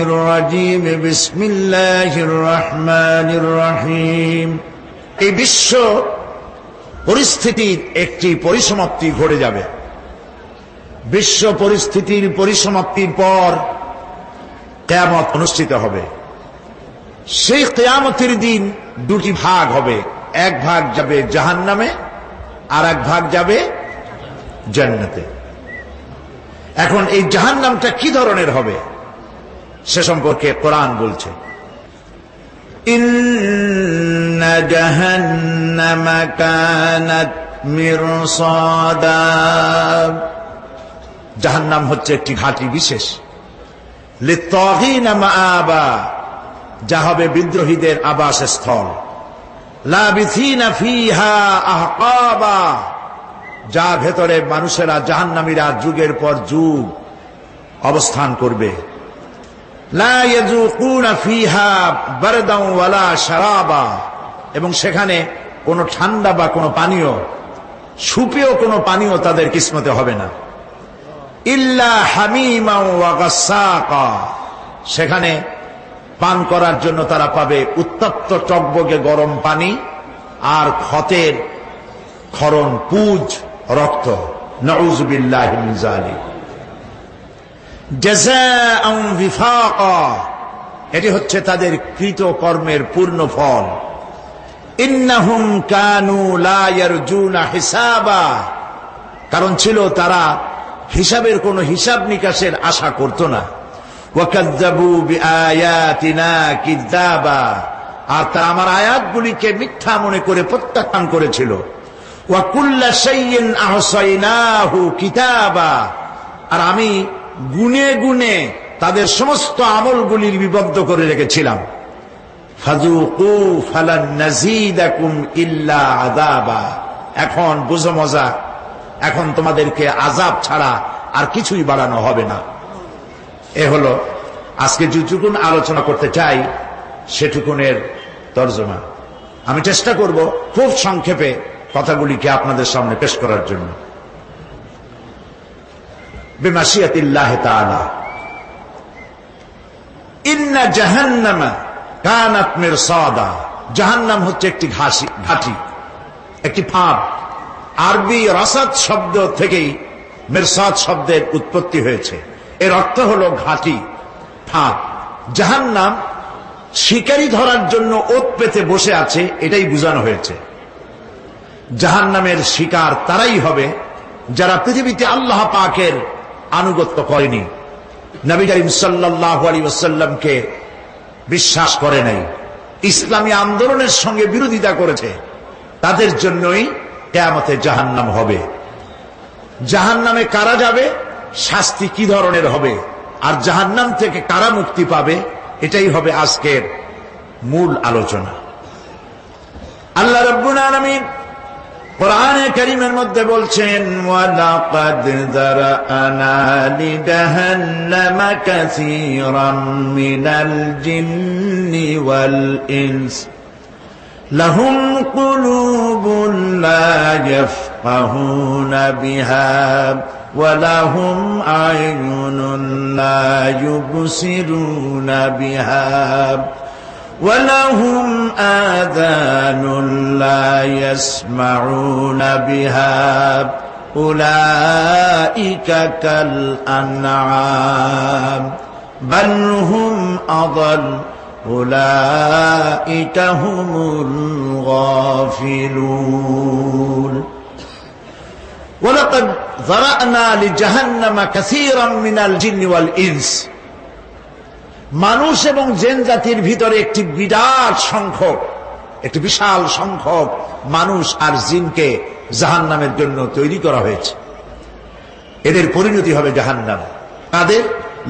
الرجيم بسم الله الرحمن الرحيم এই বিশ্ব পরিস্থিতির একটি পরিসমাপ্তি ঘটে যাবে। বিশ্ব পরিস্থিতির পরিসমাপ্তির পর কিয়ামত অনুষ্ঠিত হবে। সেই কিয়ামতের দিন দুটি ভাগ হবে, এক ভাগ যাবে জাহান্নামে আর এক ভাগ যাবে জান্নাতে। এখন এই জাহান্নামটা কি ধরনের হবে সে সম্পর্কে কোরআন বলছে, ইন্না জাহান্নামা কানাত মিরসাদা। জাহান্নাম হচ্ছে একটি ঘাঁটি বিশেষ, লিত্তাগীনা মাআবা, যা হবে বিদ্রোহীদের আবাসস্থল, লাবিথিনা ফিহা আহকাবা, যা ভেতরে মানুষেরা জাহান্নামীরা যুগের পর যুগ অবস্থান করবে। লা ইয়াযুকুনা ফিহা বারদান ওয়ালা শারাবা, এবং সেখানে কোনো ঠান্ডা বা কোনো পানীয়, সুপেয় কোনো পানীয় তাদের কিসমতে হবে না। ইল্লা হামিমা ওয়া গাসসাকা, সেখানে পান করার জন্য তারা পাবে উত্তপ্ত টকবগে গরম পানি আর ক্ষতের ক্ষরণ পুজ রক্ত। নাউযু বিল্লাহি মিন যালিক। জাযাআন বিফাকা, এটি হচ্ছে তাদের কৃত কর্মের পূর্ণ ফল। ইন্নাহুম কানু লা ইয়ারজুনা হিসাবা, কারণ ছিল তারা হিসাবের কোনো হিসাব নিকাশের আশা করত না। ওয়াকাযযাবু বিআয়াতিনা কিযাবা, আর তারা আমার আয়াতগুলিকে মিথ্যা মনে করে প্রত্যাখ্যান করেছিল। ওয়া কুল্লা শাইইন আহসাইনাহু কিতাবা, আর আমি গুনে গুনে তাদের সমস্ত আমলগুলির বিবদ্ধ করে রেখেছিলাম। ফাযুকু ফালান নাযীদাকুম ইল্লা আযাবা, এখন বুঝো মজা, এখন তোমাদেরকে আযাব ছাড়া আর কিছুই বাড়ানো হবে না। এ হলো আজকে যেটুকুন আলোচনা করতে চাই সেটুকুনের তর্জমা। আমি চেষ্টা করব খুব সংক্ষেপে কথাগুলিকে আপনাদের সামনে পেশ করার জন্য। বিমাশিয়াতিল্লাহি তাআলা। ইন্না জাহান্নামা কানাত মিরসাদা, জাহান্নাম হচ্ছে একটি ঘাঁটি, একটি ফাঁদ। আরবি রাসাদ শব্দ থেকেই মিরসাদ শব্দের উৎপত্তি হয়েছে। এর অর্থ হলো ঘাঁটি, ফাঁদ। জাহান্নাম শিকারী ধরার জন্য ওত পেতে বসে আছে, এটাই বোঝানো হয়েছে। জাহান্নামের শিকার তারাই হবে যারা পৃথিবীতে আল্লাহ পাকের আনুগত্য করেনি, নবী করিম সাল্লাল্লাহু আলাইহি ওয়াসাল্লামকে বিশ্বাস করে নাই, ইসলামী আন্দোলনের সঙ্গে বিরোধিতা করেছে, তাদের জন্যই কিয়ামতে জাহান্নাম হবে। জাহান্নামে কারা যাবে, শাস্তি কি ধরনের হবে, আর জাহান্নাম থেকে কারা মুক্তি পাবে, এটাই হবে আজকের মূল আলোচনা। আল্লাহ রাব্বুল আলামিন কোরআনে কারীমের মধ্যে বলছেন, ওয়ালাকাদ যারানা লিজাহান্নামা কাসীরাম মিনাল জিন্নি ওয়াল ইনস লাহুম কুলুবুন লা ইয়াফকাহুনা বিহা ওয়া লাহুম আ'য়ুনুন লা ইউবসিরুনা বিহা وَلَهُمْ آذَانٌ لَا يَسْمَعُونَ بِهَا أُولَئِكَ كَالْأَنْعَامِ بَلْ هُمْ أَضَلُّ أُولَئِكَ هُمُ الْغَافِلُونَ وَلَقَدْ ذَرَأْنَا لِجَهَنَّمَ كَثِيرًا مِنَ الْجِنِّ وَالْإِنسِ, মানুষ এবং জিন জাতির ভিতরে একটি বিরাট সংখ্যক, একটি বিশাল সংখ্যক মানুষ আর জিনকে জাহান্নামের জন্য তৈরি করা হয়েছে। এদের পরিণতি হবে জাহান্নাম। তাদের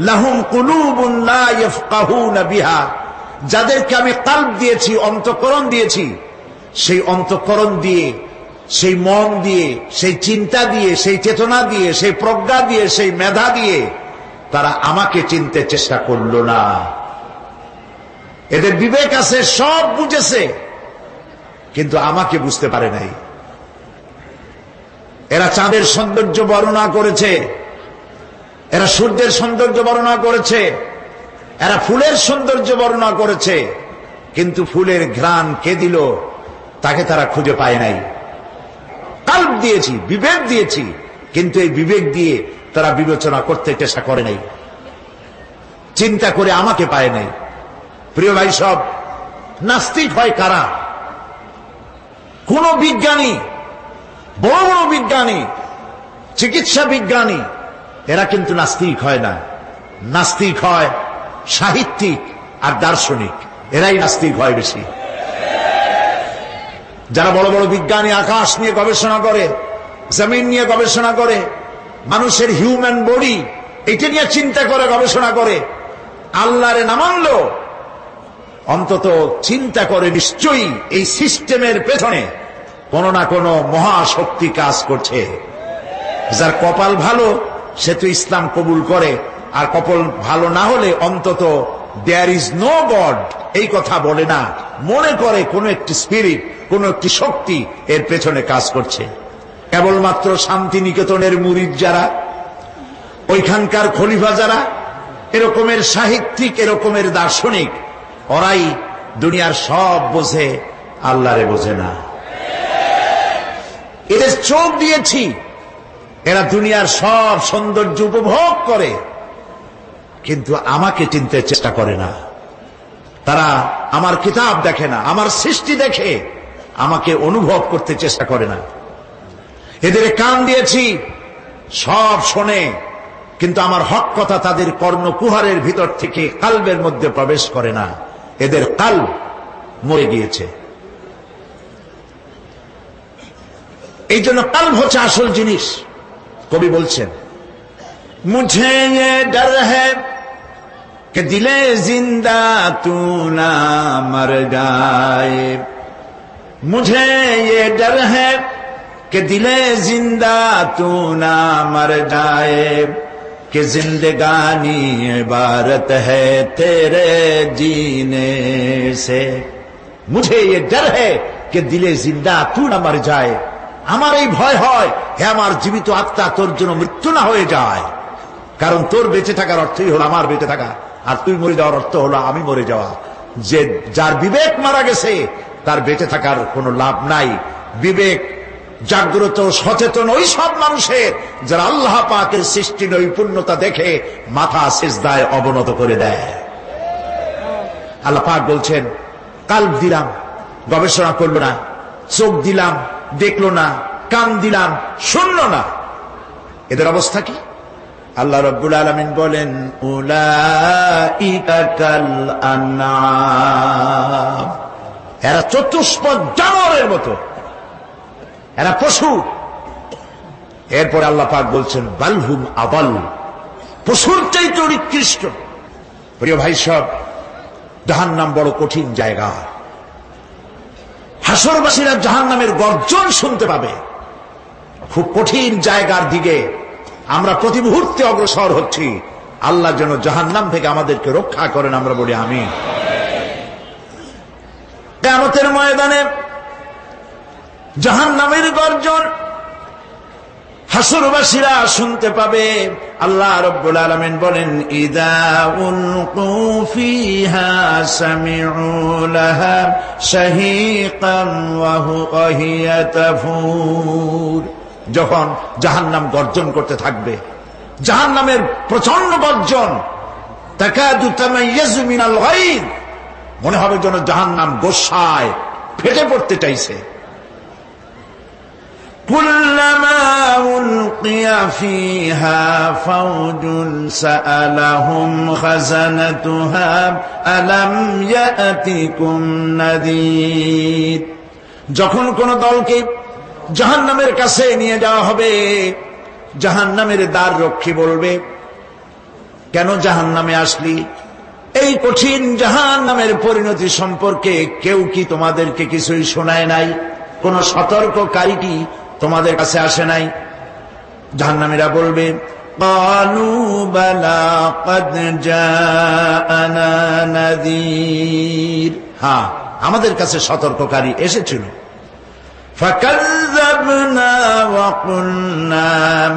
লাহুম কুলুবুন লা ইয়াফকাহুনা বিহা, যাদেরকে আমি কলব দিয়েছি, অন্তঃকরণ দিয়েছি, সেই অন্তঃকরণ দিয়ে, সেই মন দিয়ে, সেই চিন্তা দিয়ে, সেই চেতনা দিয়ে, সেই প্রজ্ঞা দিয়ে, সেই মেধা দিয়ে তারা আমাকে চিনতে চেষ্টা করলো না। এদের বিবেক আছে, সব বুঝেছে, কিন্তু আমাকে বুঝতে পারে নাই। এরা চাঁদের সৌন্দর্য বর্ণনা করেছে, এরা সূর্যের সৌন্দর্য বর্ণনা করেছে, এরা ফুলের সৌন্দর্য বর্ণনা করেছে, কিন্তু ফুলের ঘ্রাণ কে দিল তাকে তারা খুঁজে পায় নাই। কাল্ব দিয়েছি, বিবেক দিয়েছি, কিন্তু এই বিবেক দিয়ে তারা বিবেচনা করতে চেষ্টা করে নাই, চিন্তা করে আমাকে পায় নাই। প্রিয় ভাই, সব নাস্তিক হয় কারা? কোন বিজ্ঞানী, বড় বড় বিজ্ঞানী, চিকিৎসা বিজ্ঞানী, এরা কিন্তু নাস্তিক হয় না। নাস্তিক হয় সাহিত্যিক আর দার্শনিক, এরাই নাস্তিক হয় বেশি। যারা বড় বড় বিজ্ঞানী আকাশ নিয়ে গবেষণা করে, জমিন নিয়ে গবেষণা করে, মানুষের হিউম্যান বডি এটা নিয়ে চিন্তা করে গবেষণা করে, আল্লাহরে না মানলেও অন্তত চিন্তা করে নিশ্চয়ই এই সিস্টেমের পেছনে কোন না কোন মহাশক্তি কাজ করছে। যার কপাল ভালো সে তো ইসলাম কবুল করে, আর কপাল ভালো না হলে অন্তত দেয়ার ইজ নো গড এই কথা বলে না, মনে করে কোন একটি স্পিরিট, কোন একটি শক্তি এর পেছনে কাজ করছে। কেবলমাত্র শান্তিনিকেতনের মুরিদ যারা, ওইখানকার খলিফা যারা, এরকমের সাহিত্যিক, এরকমের দার্শনিক, ওরাই দুনিয়ার সব বোঝে, আল্লাহরে বোঝে না। এদের চোখ দিয়েছি, এরা দুনিয়ার সব সৌন্দর্য উপভোগ করে, কিন্তু আমাকে চিনতে চেষ্টা করে না। তারা আমার কিতাব দেখে না, আমার সৃষ্টি দেখে আমাকে অনুভব করতে চেষ্টা করে না। এদের কান দিয়েছি, সব শোনে, কিন্তু আমার হক কথা তাদের কর্ণকুহারের ভিতর থেকে কালবের মধ্যে প্রবেশ করে না। এদের কাল মরে গিয়েছে। এই জন্য কাল হচ্ছে আসল জিনিস। কবি বলছেন, মুঝে ये डर है कि दिले जिंदा तू ना मर जाए, मुझे ये डर है कि दिले जिंदा तू ना मर जाए, कि जिंदगानी इबारत है तेरे जीने से। मुझे ये डर है कि दिले जिंदा तू ना मर जाए, আমার এই ভয় হয় হে আমার জীবিত আত্মা তোর জন্য মৃত্যু না হয়ে যায়। কারণ তোর বেঁচে থাকার অর্থই হলো আমার বেঁচে থাকা, আর তুই মরে যাওয়ার অর্থ হলো আমি মরে যাওয়া। যে যার বিবেক মারা গেছে তার বেঁচে থাকার কোনো লাভ নাই। বিবেক জাগ্রত সচেতন ওই সব মানুষের যারা আল্লাহ পাকের সৃষ্টি নৈপুণ্যতা দেখে মাথা সিজদায় অবনত করে দেয়। আল্লাহ পাক বলছেন, কাল্ব দিলাম, গবেষণা করলো না, চোখ দিলাম, দেখলো না, কান দিলাম, শুনলো না। এদের অবস্থা কি? আল্লাহ রাব্বুল আলামিন বলেন, উলাইকা কাল আনআম, এরা চতুষ্পদ জানোয়ারের মতো, এরা পশু। এরপর আল্লাহ পাক বলছেন, বালহুম আদাল, পশুর চাইতে নিকৃষ্ট। প্রিয় ভাই সব, জাহান্নাম বড় কঠিন জায়গা। হাসরবাসীরা জাহান্নামের গর্জন শুনতে পাবে। খুব কঠিন জায়গার দিকে আমরা প্রতি মুহূর্তে অগ্রসর হচ্ছি। আল্লাহ যেন জাহান্নাম থেকে আমাদেরকে রক্ষা করেন, আমরা বলি আমিন। কিয়ামতের ময়দানে জাহান্নামের গর্জন হাসরবাসীরা শুনতে পাবে। আল্লাহ রাব্বুল আলামিন বলেন, ইযা উলকু ফিহা সামিউ লাহা শাহীকাম ওয়া হিয়া তাফুর। যখন জাহান্নাম গর্জন করতে থাকবে, জাহান্নামের প্রচন্ড গর্জন, তাকাদু তামাইয়াজু মিনাল গায়দ, মনে হবে যেন জাহান্নাম গোসায় ফেটে পড়তে চাইছে। কুল্লামা উলকিয়া ফিহা ফাওজুন সাআলাহুম খাযানাতুহা আলাম ইয়াতিকুম নাযীর। যখন কোন দলকে জাহান্নামের কাছে নিয়ে যাওয়া হবে, জাহান্নামের দ্বার রক্ষী বলবে, কেন জাহান্নামে আসলি? এই কঠিন জাহান্নামের পরিণতি সম্পর্কে কেউ কি তোমাদেরকে কিছুই শোনায় নাই? কোন সতর্ককারী কি তোমাদের কাছে আসে নাই? জাহান্নামীরা বলবে, ক্বালু বালা ক্বাদ জাআনা নাযীর, হ্যাঁ আমাদের কাছে সতর্ককারী এসেছিল। ফাকাযযাবু كذبنا وقلنا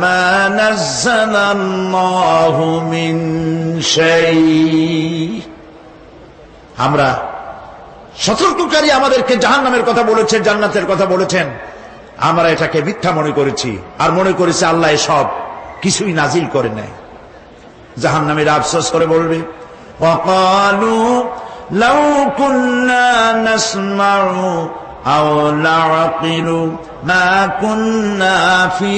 ما نزل الله من شيء। আমরা সতর্ককারী আমাদেরকে জাহান্নামের কথা বলেছেন, জান্নাতের কথা বলেছেন, আমরা এটাকে মিথ্যা মনে করেছি আর মনে করেছি আল্লাহ সব কিছুই নাজিল করে নাই। জাহান্নামীরা আফসোস করে বলবে, وقالوا لو كنا نسمع أو نعقل ما كنا في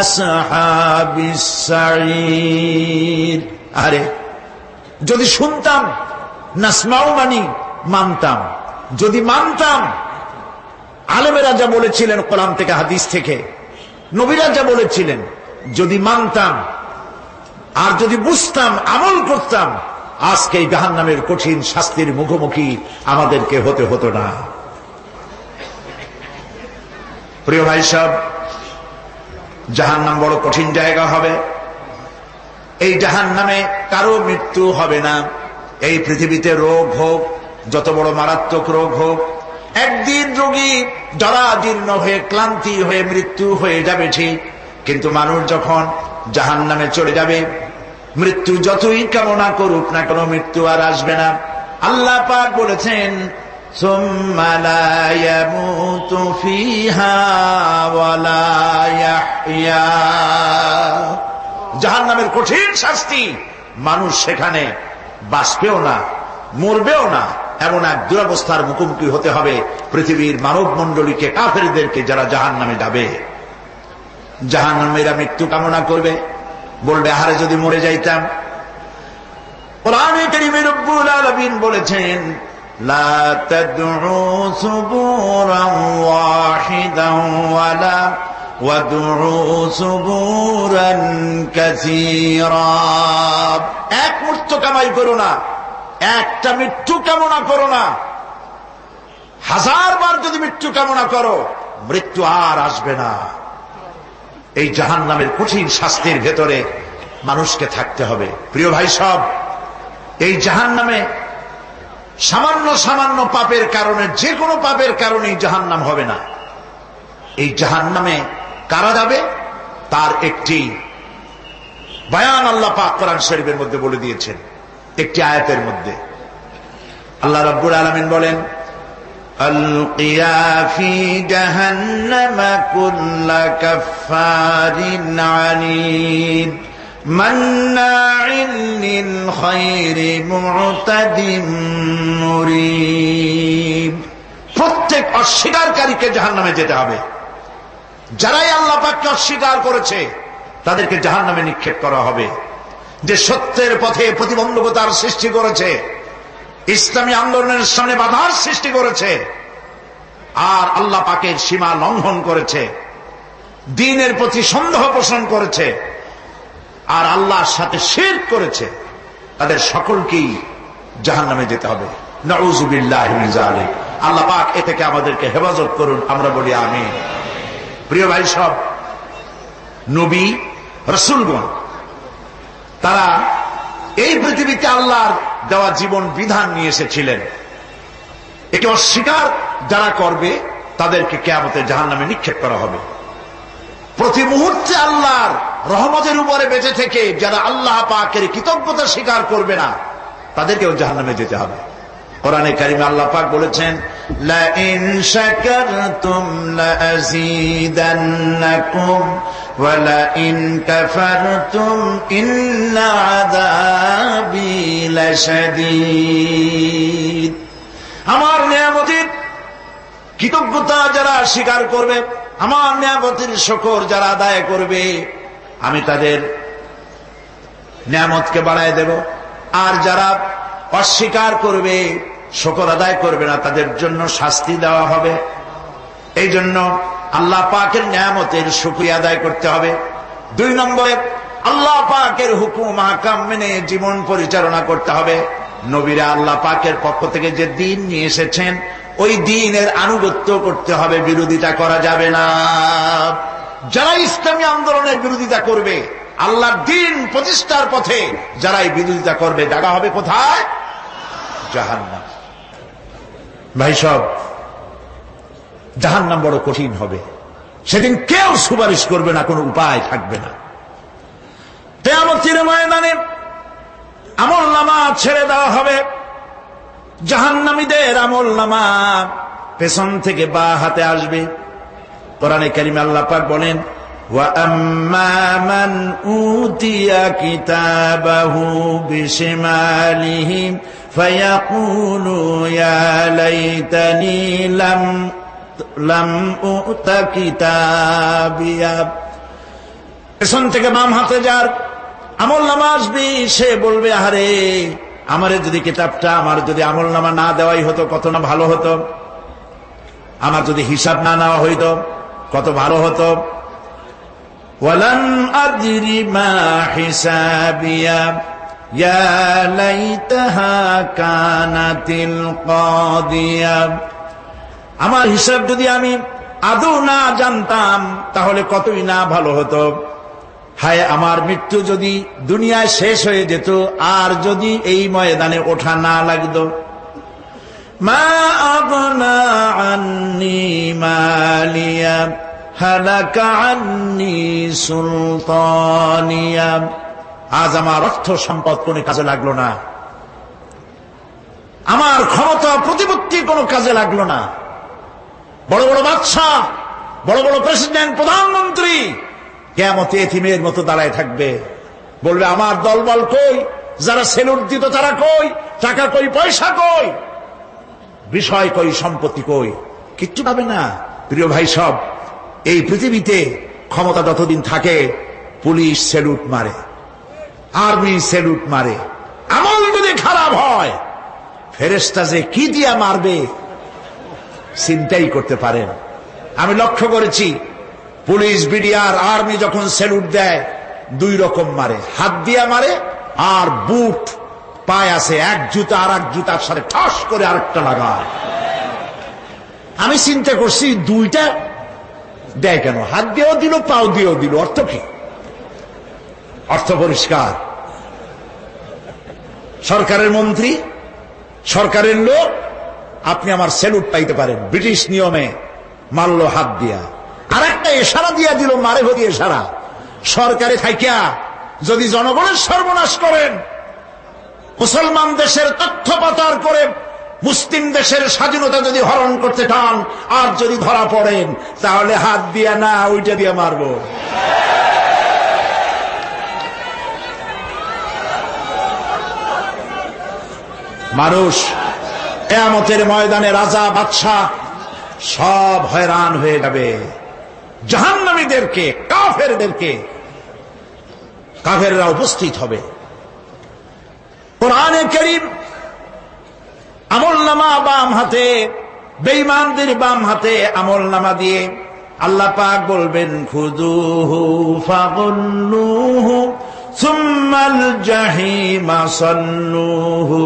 أصحاب السعير। আরে যদি শুনতাম, নাসমাউ মানি মানতাম, যদি মানতাম, আলেমেরা যা বলেছিলেন কোরআন থেকে হাদিস থেকে, নবীরা যা বলেছিলেন, যদি মানতাম আর যদি বুঝতাম, আমল করতাম, আজকে এই জাহান্নামের কঠিন শাস্তির মুখোমুখি আমাদেরকে হতে হতো না। প্রিয় ভাই সব, জাহান্নাম বড় কঠিন জায়গা হবে। এই জাহান্নামে কারো মৃত্যু হবে না। এই পৃথিবীতে রোগ হোক, যত বড় মারাত্মক রোগ হোক, একদিন রোগী জরাজীর্ণ হয়ে ক্লান্তি হয়ে মৃত্যু হয়ে যাবে ঠিক, কিন্তু মানুষ যখন জাহান্নামে চলে যাবে, মৃত্যু যতই কামনা করুক না কেন, মৃত্যু আর আসবে না। আল্লাহ পাক বলেছেন, সুম্মা লা ইয়ামুতু ফিহা ওয়া লা ইয়াহইয়া। জাহান্নামের কঠিন শাস্তি, মানুষ সেখানে বাঁচবেও না, মরবেও না, এমন এক দুরবস্থার মুখোমুখি হতে হবে পৃথিবীর মানব মণ্ডলীকে, কাফেরদেরকে, যারা জাহান্নামে যাবে। জাহান্নামীরা মৃত্যু কামনা করবে, বলবে আহারে যদি মরে যাইতাম। কোরআনে কারীমে রব্বুল আলামিন বলেছেন, লা তাদউ সুবুরান ওয়াহিদান ওয়ালা ওয়াদউ সুবুরান কাসীরা। এক মৃত্যু কামাই করো না, একটা মৃত্যু কামনা করো না। 1000 বার যদি মৃত্যু কামনা করো, মৃত্যু আর আসবে না। এই জাহান্নামের কঠিন শাস্তির ভেতরে মানুষকে থাকতে হবে। প্রিয় ভাই সব, এই জাহান্নামে সামান্য সামান্য পাপের কারণে, যে কোনো পাপের কারণেই জাহান্নাম হবে না। এই জাহান্নামে কারা যাবে তার একটি বয়ান আল্লাহ পাক কোরআন শরীফের মধ্যে বলে দিয়েছেন। একটি আয়াতের মধ্যে আল্লাহ রাব্বুল আলামিন বলেন, আলকিয়া ফি জাহান্নামা কুল্লা কাফফারিন আনিদ মান্নাইন লিল খায়রি মু'তাদিম মুরিব। প্রত্যেক অস্বীকারীকে জাহান্নামে যেতে হবে। যারাই আল্লাহ পাককে অস্বীকার করেছে তাদেরকে জাহান্নামে নিক্ষেপ করা হবে। যে সত্যের পথে প্রতিবন্ধকতার সৃষ্টি করেছে, ইসলামী আন্দোলনের সামনে বাধার সৃষ্টি করেছে, আর আল্লাহ পাকের সীমা লঙ্ঘন করেছে, দ্বীনের প্রতি সন্দেহ পোষণ করেছে, আর আল্লাহর সাথে শিরক করেছে, তাদের সকলকেই জাহান্নামে যেতে হবে। নাউযুবিল্লাহি মিন যালিক। আল্লাহ পাক এ থেকে আমাদেরকে হেফাজত করুন, আমরা বলি আমিন। প্রিয় ভাই সব, নবী রাসূলগণ তারা এই পৃথিবীতে আল্লাহর দেওয়া জীবন বিধান নিয়ে এসেছিলেন। একে অস্বীকার যারা করবে তাদেরকে কিয়ামতে জাহান্নামে নিক্ষেপ করা হবে। প্রতি মুহূর্তে আল্লাহর রহমতের উপরে বেঁচে থেকে যারা আল্লাহ পাকের কৃতজ্ঞতা স্বীকার করবে না, তাদেরকেও জাহান্নামে যেতে হবে। কোরআনে কারিমে আল্লাহ পাক বলেছেন, লা ইন শাকারতুম লাযীদান্নাকুম ওয়া লা ইন কাফারতুম ইন্না আযাবি লাশাদীদ। আমার নিয়ামতের কৃতজ্ঞতা যারা স্বীকার করবে, আমার নিয়ামতের শুকর যারা আদায় করবে, আমি তাদের নিয়ামতকে বাড়ায় দেব। আর যারা অস্বীকার করবে, শুকর আদায় করবে না, তাদের জন্য শাস্তি দেওয়া হবে। এই জন্য আল্লাহ পাকের নিয়ামতের শুকরিয়া আদায় করতে হবে। 2 নম্বরে আল্লাহ পাকের হুকুম আহকাম মেনে জীবন পরিচালনা করতে হবে। নবীরা আল্লাহ পাকের পক্ষ থেকে যে দ্বীন নিয়ে এসেছেন, ওই দ্বীনের আনুগত্য করতে হবে, বিরোধিতা করা যাবে না। যারা ইসলামী আন্দোলনের বিরোধিতা করবে, আল্লাহর দ্বীন প্রতিষ্ঠার পথে যারাই বিরোধিতা করবে, জায়গা হবে কোথায়? জাহান্নাম। ভাই সব, জাহান্নাম বড় কঠিন হবে, সেদিন কেউ সুপারিশ করবে না, কোনো উপায় থাকবে না। কিয়ামতের ময়দানে আমলনামা ছেড়ে দেওয়া হবে। জাহান্নামীদের আমলনামা পেছন থেকে বা হাতে আসবে। কোরআনে কারিমে আল্লাহ পাক বলেন, ওয়া আম্মা মান উতিয়া কিতাবাহু বিশিমালিহি ফায়াকুলু ইয়া লাইতানি লাম উতা কিতাবিয়া। পেছন থেকে বাম হাতে যার আমলনামা আসবে, সে বলবে, আরে আমারে যদি কিতাবটা, আমার যদি আমলনামা না দেওয়াই হতো কত না ভালো হতো, আমার যদি হিসাব না নেওয়া হইতো কত ভালো হতো। ওয়ালাম আদরি মা হিসাবিয়া ইয়া লাইতাহা কানাতিল কাদিয়া। আমার হিসাব যদি আমি আদৌ না জানতাম তাহলে কতই না ভালো হতো। হায় আমার মৃত্যু যদি দুনিয়ায় শেষ হয়ে যেত, আর যদি এই ময়দানে ওঠা না লাগতো। মা আগনা আন্নি মালিয়া হালাকা আন্নি সুলতানিয়া। আজ আমার অর্থ সম্পদ কোনো কাজে লাগলো না, আমার ক্ষমতা প্রতিপত্তি কোনো কাজে লাগলো না। বড় বড় বাদশা, বড় বড় প্রেসিডেন্ট, প্রধানমন্ত্রী কিয়ামতে এতিমের মতো দাঁড়ায় থাকবে, বলবে আমার দলবল কই, যারা সেলুট দিত তারা কই, টাকা কই, পয়সা কই, বিষয় কই, সম্পত্তি কই, কিচ্ছু পাবে না। প্রিয় ভাই সব, এই পৃথিবীতে ক্ষমতা যতদিন থাকে পুলিশ সেলুট মারে, আর্মি সেলুট মারে। আমল যদি খারাপ হয় ফেরেশতা যে কি দিয়া মারবে চিন্তাই করতে পারেন। আমি লক্ষ্য করেছি, পুলিশ, বিডিআর, আর্মি যখন সেলুট দেয় দুই রকম মারে, হাত দিয়া মারে আর বুট পায় আছে, এক জুতা আর এক জুতার সাথে ঠাস করে আরেকটা লাগায়। আমি চিন্তা করছি দুইটা দেয় কেন, হাত দিয়েও দিল পাও দিয়েও দিল, অর্থ কি? অর্থ পরিষ্কার। সরকারের মন্ত্রী, সরকারের লোক, আপনি আমার সেলুট পাইতে পারেন, ব্রিটিশ নিয়মে মারলো হাত দিয়া, আর একটা ইশারা দিয়া দিল, মারে ভরি ইশারা। সরকারে থাইকা যদি জনগণের সর্বনাশ করেন, মুসলমান দেশের তথ্য পাচার করে মুসলিম দেশের স্বাধীনতা যদি হরণ করতে চান, আর যদি ধরা পড়েন তাহলে হাত দিয়া না ওইটা দিয়ে মারবো। মানুষ কিয়ামতের ময়দানে রাজা বাদশাহ সব হয়রান হয়ে যাবে। জাহান্নামীদেরকে, কাফেরদেরকে, কাফেররা উপস্থিত হবে। কোরআনে কারীম আমলনামা বাম হাতে, বেঈমানদের বাম হাতে আমলনামা দিয়ে আল্লাহ পাক বলবেন, খুযুহু ফাগুল্লুহু সুম্মাল জাহিমা সাল্লুহু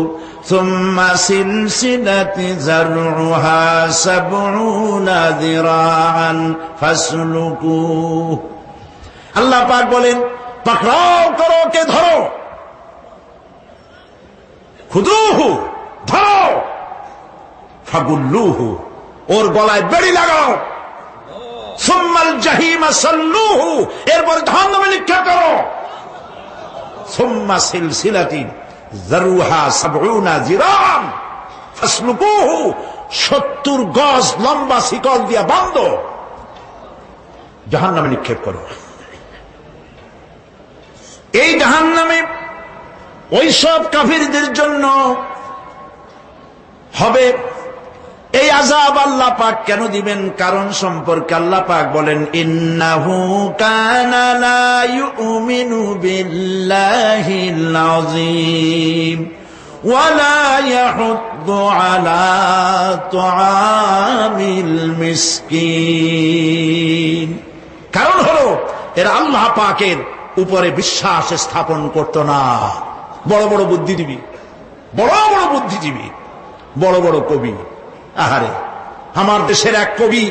সুম্মা সিলসিলাতি যারউহা সাবউনা যিরাআন ফাসলুকুহু। আল্লাহ পাক বলেন, পাকড়াও করো, কে ধরো, খুযুহু ধরো, ফাগুল্লুহু ওর গলায় বেড়ি লাগাও, সুম্মাল জাহিমা সাল্লুহু এরপর জাহান্নামে নিক্ষেপ করো, সুম্মা সিলসিলাতি যারউহা সাবউনা যিরাআন ফাসলুকুহু 70 গজ লম্বা শিকল দিয়া বাঁধ, জাহান্নামে নিক্ষেপ করো। এই জাহান্নামে ওইসব কাফিরদের জন্য হবে। এই আযাব আল্লাহ পাক কেন দিবেন, কারণ সম্পর্কে আল্লাহ পাক বলেন, ইন্নাহু কানা লা ইউমিনু বিল্লাহিল আযীম ওয়া লা ইয়াহুদ্দু আলা তুআমিল মিসকিন। কারণ হলো এরা আল্লাহ পাকের উপরে বিশ্বাস স্থাপন করত না। বড় বড় বুদ্ধিজীবী, বড় বড় বুদ্ধিজীবী, বড় বড় কবি। আহারে, আমার দেশের এক কবি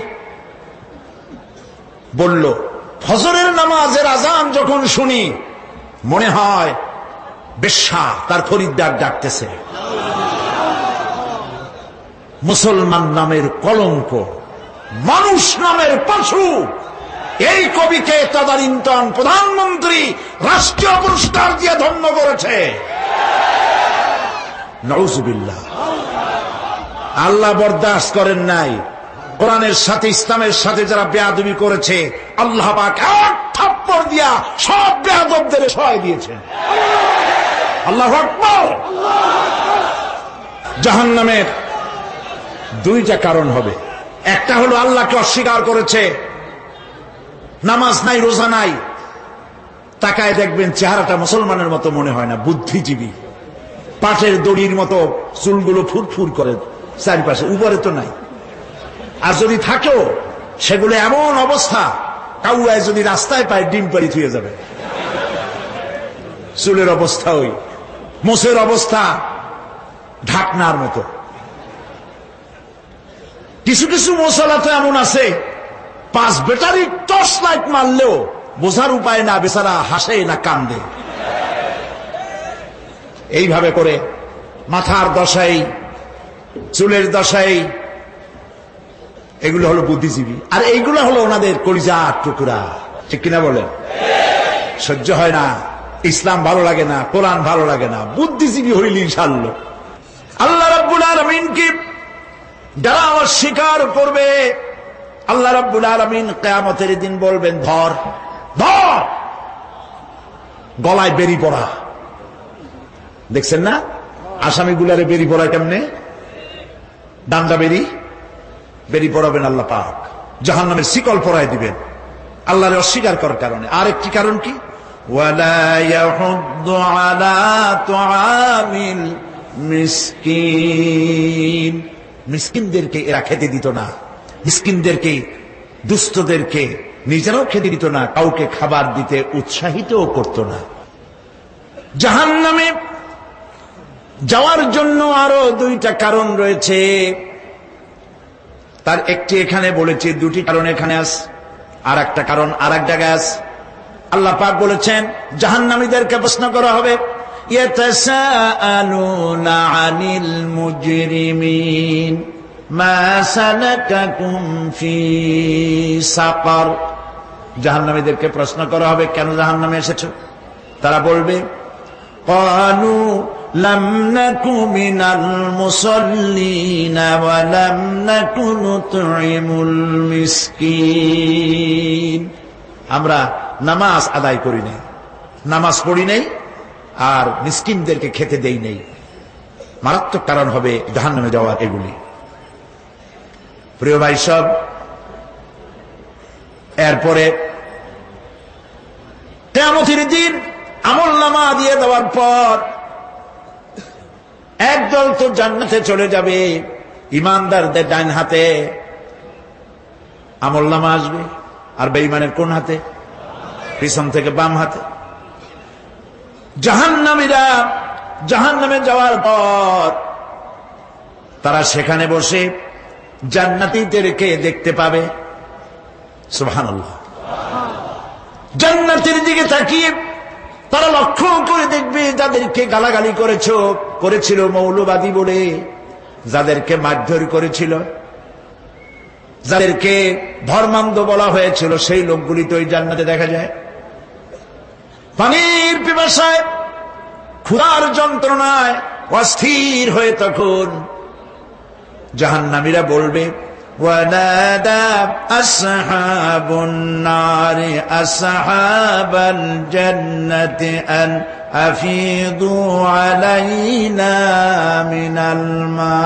বলল, ফজরের নামাজের আজান যখন শুনি মনে হয় বেশ্যা তার খরিদ্দার ডাকতেছে। মুসলমান নামের কলঙ্ক, মানুষ নামের পশু এই কবিকে তদানীন্তন প্রধানমন্ত্রী রাষ্ট্রীয় পুরস্কার দিয়ে ধন্য করেছে। নাউজুবিল্লাহ। আল্লাহ বরদাস্ত করেন নাই। কোরআনের সাথে ইসলামের সাথে যারা বেয়াদবি করেছে আল্লাহ পাক এক থাপ্পড় দিয়া সব বেয়াদবদের সহায় দিয়েছেন। আল্লাহু আকবার। জাহান্নামের দুইটা কারণ হবে। একটা হলো আল্লাহকে অস্বীকার করেছে, নামাজ নাই, রোজা নাই, তাকায় দেখবেন চেহারাটা মুসলমানের মতো মনে হয় না, বুদ্ধিজীবী, পাটের দড়ির মতো চুলগুলো ফুরফুর করে চারিপাশে, উপরে তো নাই। আর যদি থাকেও সেগুলো এমন অবস্থা, কাউয়ায় যদি রাস্তায় পায় ডিম পাড়ি থুয়ে যাবে। চুলের অবস্থা ওই, মোষের অবস্থা ঢাকনার মতো। কিছু কিছু মশলা তো এমন আছে 5 ব্যাটারি টর্চ লাইট মারলেও বোঝার উপায় না, বেচারা হাসে না কান্দে। এইভাবে করে মাথার দশাই, চুলের দশাই, এগুলো হলো বুদ্ধিজীবী। আর এইগুলো হলো ওনাদের কলিজার টুকরা। ঠিক কিনা বলেন? সহ্য হয় না, ইসলাম ভালো লাগে না, কোরআন ভালো লাগে না, বুদ্ধিজীবী হইলি ইনশাআল্লাহ। আল্লাহ রাব্বুল আলামিনকে যারা অস্বীকার করবে, আল্লাহ রাব্বুল আলামিন কিয়ামতের দিন বলবেন, ধর ধর, গলায় বেরি পড়া। দেখছেন না আসামিগুলারে বেরি পড়া কেমনে? ডান্ডা বেরি পড়াবেন আল্লাহ পাক, জাহান্নামের শিকল পরায় দিবেন আল্লাহরে অস্বীকার করার কারণে। আর একটি কারণ কি? ওয়ালা ইয়াহুদ্দু আলা তুআমিল মিসকিন। মিসকিনদেরকে এরা খেতে দিত না, মিসকিনদেরকে, দুস্থদেরকে নিজেরাও খেতে দিত না, কাউকে খাবার দিতে উৎসাহিতও করত না। জাহান্নামে যাওয়ার জন্য আরো দুইটা কারণ রয়েছে, তার একটি এখানে বলেছি, দুটি কারণ এখানে আছে, আর একটা কারণ আর এক জায়গায় আছে। আল্লাহ পাক বলেছেন জাহান্নামীদেরকে প্রশ্ন করা হবে, ইয়াতাসাআলুনা আনিল মুজরিমিন মা সালাকাকুম ফি সাকার। জাহান্নামীদেরকে প্রশ্ন করা হবে, কেন জাহান্নামে এসেছো? তারা বলবে, ক্বালু লাম নাকু মিনাল মুসাল্লিনা ওয়া লাম নাকু নুতঈমুল মিসকিন। আমরা নামাজ আদায় করি নাই, নামাজ পড়ি নাই, আর মিসকিনদেরকে খেতে দেই নাই। মারাত্মক কারণ হবে জাহান্নামে যাওয়ার এগুলি। প্রিয় ভাই সব, এরপরে কিয়ামতের দিন আমলনামা দিয়ে দেওয়ার পর একদল তো জান্নাতে চলে যাবে, ইমানদারদের ডান হাতে আমলনামা আসবে, আর বেঈমানের কোন হাতে? পিছন থেকে বাম হাতে। জাহান্নামীরা জাহান্নামে যাওয়ার পর তারা সেখানে বসে জান্নাতীদেরকে দেখতে পাবে। সুবহানাল্লাহ। জান্নাতের দিকে তাকিয়ে তারা লক্ষ্য করে দেখবে যাদেরকে গালাগালি করেছিল মৌলবাদী বলে, যাদেরকে মারধর করেছিল, যাদেরকে ধর্মান্ধ বলা হয়েছিল, সেই লোকগুলি তো ওই জান্নাতে দেখা যায়। পানির পিপাসায়, ক্ষুধার যন্ত্রণায় অস্থির হয়ে তখন জাহান্নামীরা বলবে, ওয়ানাদা আসহাবুন নারি আসহাবাল জান্নাতি আন আফিদু আলাইনা মিনাল মা।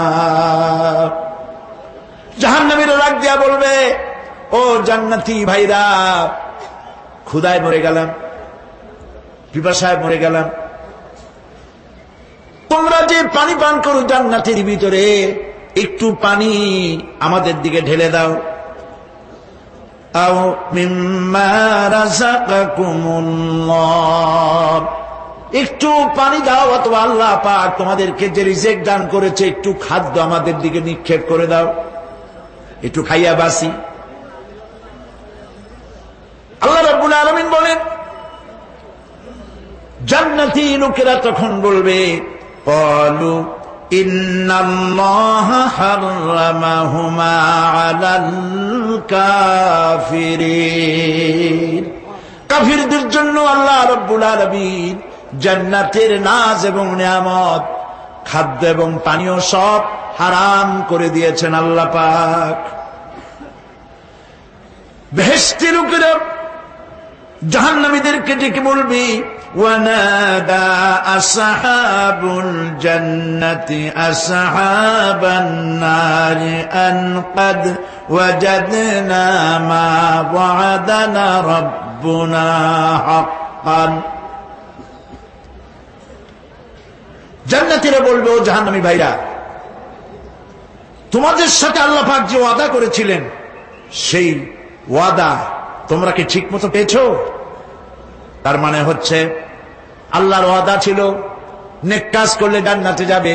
জাহান্নামীরা ডাক দিয়া বলবে, ও জান্নাতি ভাইরা, ক্ষুধায় মরে গেলাম, পিপাসায় মরে গেলাম, তোমরা যে পানি পান করো জান্নাতের ভিতরে, একটু পানি আমাদের দিকে ঢেলে দাও। আও মিম্মা রাযাকাকুমুল্লাহ, একটু পানি দাও, অথবা আল্লাহ পাক তোমাদেরকে যে রিজিক দান করেছে একটু খাদ্য আমাদের দিকে নিক্ষেপ করে দাও, একটু খাইয়া বাসি। আল্লাহ রাব্বুল আলামিন বলেন, জান্নাতি লোকেরা তখন বলবে, ক্বালু ইন্নাল্লাহা হাররামাহুমা আলাল কাফিরিন। কাফিরদের জন্য আল্লাহ রাব্বুল আলামিন জান্নাতের নাজ এবং নিয়ামত, খাদ্য এবং পানীয় সব হারাম করে দিয়েছেন আল্লাহ পাক। বেহেশতি লোকেরা জাহান্নামীদেরকে ডেকে বলবে, ওয়ানাদা আসহাবুল জান্নাতি আসহাবান নারি আন ক্বাদ ওয়াজাদনা মা ওয়া'আদানা রাব্বুনা হাক্কান। জান্নাতীরা বলবে, ও জাহান্নামী ভাইরা, তোমাদের সাথে আল্লাহ পাক যে ওয়াদা করেছিলেন সেই ওয়াদা তোমরা কি ঠিক মতো পেয়েছো? তার মানে হচ্ছে আল্লাহর ওয়াদা ছিল নেক কাজ করলে জান্নাতে যাবে,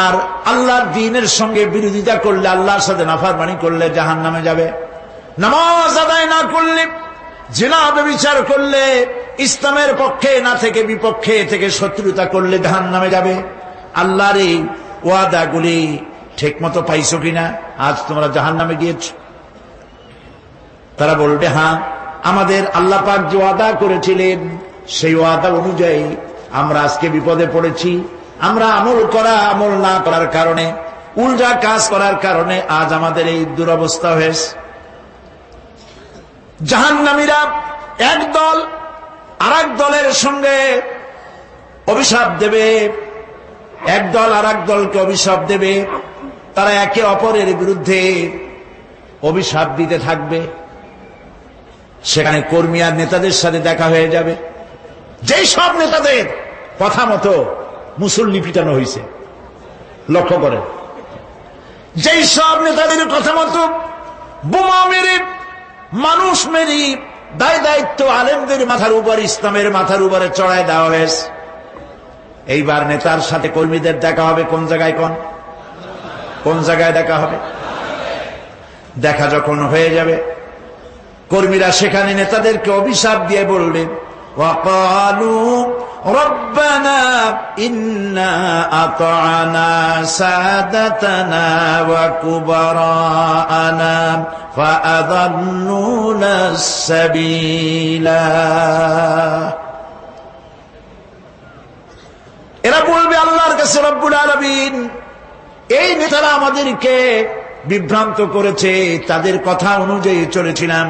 আর আল্লাহর দ্বীনের সঙ্গে বিরোধিতা করলে, আল্লাহর সাথে নাফরমানি করলে জাহান্নামে যাবে। নামাজ আদায় না করলে, জিনা ব্যভিচার করলে, ইসলামের পক্ষে না থেকে বিপক্ষে থেকে শত্রুতা করলে জাহান্নামে যাবে। আল্লাহর এই ওয়াদাগুলি ঠিক মতো পাইছো কিনা? আজ তোমরা জাহান্নামে গিয়েছো। তারা বলবে, হ্যাঁ, আমাদের আল্লাহ পাক যে ওয়াদা করেছিলেন সেই ওয়াদা অনুযায়ী আমরা আজকে বিপদে পড়েছি। আমরা আমল না করার কারণে, উল্টা কাজ করার কারণে আজ আমাদের এই দুরবস্থা হয়েছে। জাহান্নামীরা এক দল আরেক দলের সঙ্গে অভিশাপ দেবে, এক দল আরেক দলকে অভিশাপ দেবে। তারা একে অপরের বিরুদ্ধে অভিশাপ দিতে থাকবে। সেখানে কর্মী আর নেতাদের সাথে দেখা হয়ে যাবে। যেই সব নেতাদের কথা মতো মুসল্লি পিটানো হয়েছে, লক্ষ্য করেন, যেই সব নেতাদের কথা মতো বোমা মেরে, মানুষ মেরে, দায় দায়িত্ব আলেমদের মাথার উপর, ইসলামের মাথার উপরে চড়ায় দেওয়া হয়েছে। এইবার নেতার সাথে কর্মীদের দেখা হবে কোন জায়গায়? কোন জায়গায় দেখা হবে? দেখা যখন হয়ে যাবে, কর্মীরা সেখানে নেতাদেরকে অভিশাপ দিয়ে বলবে, ওয়াকালু রব্বানা ইন্না আতা'না সাদাতানা ওয়া কুবারানা ফাআদাল্লুনা সাবিলা। এরা বলবে আল্লাহর কাছে, রব্বুল আলামিন, এই নেতারা আমাদেরকে বিভ্রান্ত করেছে, তাদের কথা অনুযায়ী চলেছিলাম,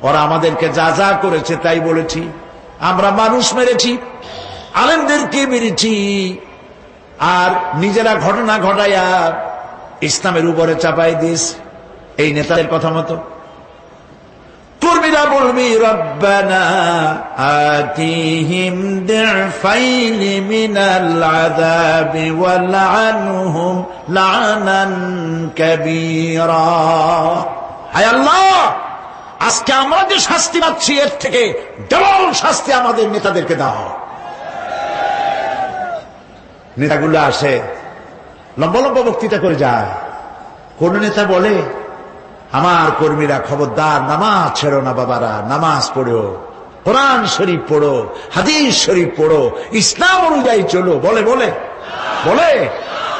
ওরা আমাদেরকে যা যা করেছে তাই বলেছি। আমরা মানুষ মেরেছি, আলেমদেরকে মেরেছি, আর নিজেরা ঘটনা ঘটাইয়া ইসলামের উপরে চাপাই দিস এই নেতাদের কথা মতো। কর্মীরা বলবি, রব্বানা আতিহিম দি'ফাইনি মিনাল আযাবি ওয়ালআনহুম লা'নান কাবীরা। হায় আল্লাহ, আজকে আমরা যে শাস্তি পাচ্ছি এর থেকে ডবল শাস্তি আমাদের নেতাদেরকে দাও। নেতাগুলো আসে, লম্বা লম্বা বক্তৃতা করে যায়। কোন নেতা বলে, আমার কর্মীরা খবরদার, নামাজ ছেড়ো না বাবারা, নামাজ পড়ো, কোরআন শরীফ পড়ো, হাদিস শরীফ পড়ো, ইসলাম অনুযায়ী চলো। বলে বলে বলে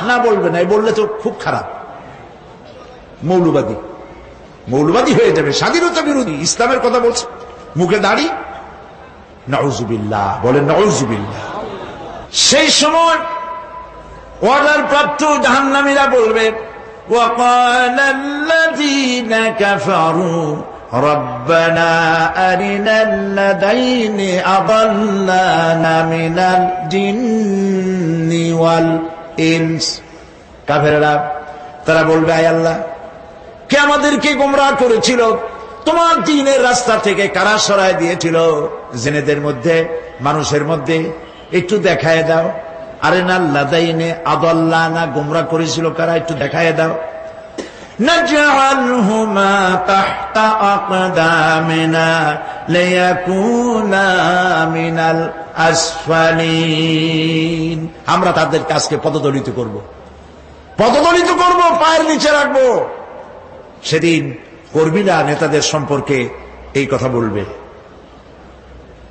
না, বলবে না। বললে তো খুব খারাপ, মৌলবাদী হয়ে যাবে, স্বাধীনতা বিরোধী। ইসলামের কথা বলছে, মুখে দাড়ি, নাউজুবিল্লাহ, বলে নাউজুবিল্লাহ। সেই সময় অর্ডার প্রাপ্ত জাহান্নামীরা বলবে, وقال الذين كفروا ربنا أرنا الذين أضلانا من الجن والإنس। কাফেররা তারা বলবে, আয় আল্লাহ, কে আমাদেরকে গোমরাহ করেছিল, তোমার দ্বীনের রাস্তা থেকে কারা সরায় দিয়েছিল, জিনেদের মধ্যে মানুষের মধ্যে একটু দেখায় দাও। আরেনা লাদাইনে আদাল্লানা, গোমরাহ করেছিল কারা, একটু দেখায় দাও। নাজআলহুমা তাহতা আকদামিনা লিয়াকুনা মিনাল আসফালিন। আমরা তাদের কাজকে পদদলিত করব, পায়ের নিচে রাখবো। সেদিন কর্মীরা নেতাদের সম্পর্কে এই কথা বলবে।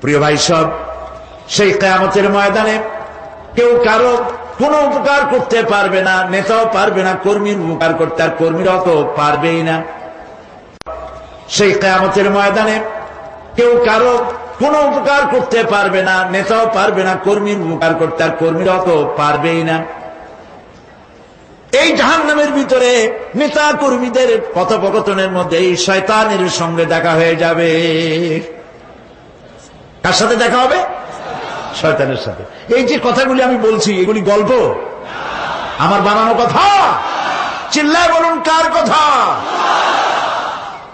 প্রিয় ভাই সব, সেই কিয়ামতের ময়দানে কেউ কারো কোনো উপকার করতে পারবে না, নেতাও পারবে না কর্মীর উপকার করতে, আর কর্মীরাও তো পারবেই না। সেই কিয়ামতের ময়দানে কেউ কারো কোনো উপকার করতে পারবে না, নেতাও পারবে না কর্মীর উপকার করতে, আর কর্মীরাও তো পারবেই না। এই জাহান্নামের ভিতরে নেতা কর্মীদের কথোপকথনের মধ্যে এই শয়তানের সঙ্গে দেখা হয়ে যাবে। কার সাথে দেখা হবে? শয়তানের সাথে। এই যে কথাগুলি আমি বলছি, এগুলি গল্প, আমার বানানো কথা? চিল্লায় বলুন কার কথা?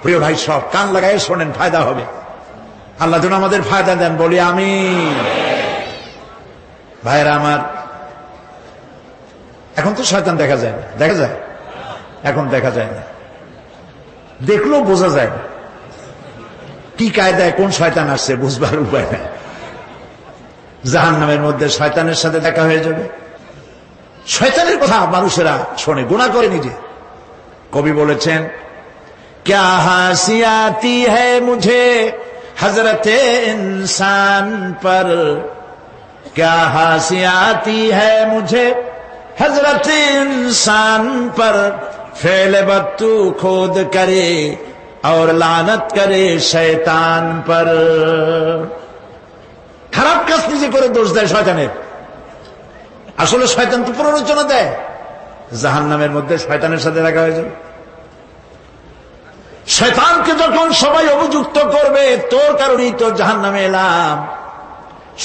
প্রিয় ভাই, সব কান লাগায় শোনেন, ফায়দা হবে। আল্লাহ যেন আমাদের ফায়দা দেন, বলি আমিন। ভাইরা আমার, এখন তো শয়তান দেখা যায় না, দেখা যায়? এখন দেখা যায় না, দেখলেও বোঝা যায় না কি কায়দায় কোন শয়তান আসছে, বুঝবার উপায় নাই। জাহান্নামের মধ্যে শয়তানের সাথে দেখা হয়ে যাবে। শয়তানের কথা মানুষেরা শোনে, গুনাহ করে নিজে। কবি বলেছেন, क्या हंसी आती है मुझे हजरत इंसान पर, क्या हंसी आती है मुझे हजरत इंसान पर, फेल बत्तू खोद करे और लानत करे शैतान पर। খারাপ কাজ নিজে করে দোষ দেয় শয়তানের। আসলে শয়তান তো প্ররোচনা দেয়। জাহান্নামের মধ্যে শয়তানের সাথে দেখা হয়ে যাবে। শয়তানকে যখন সবাই অভিযুক্ত করবে, তোর কারণেই তো জাহান্নামে এলাম,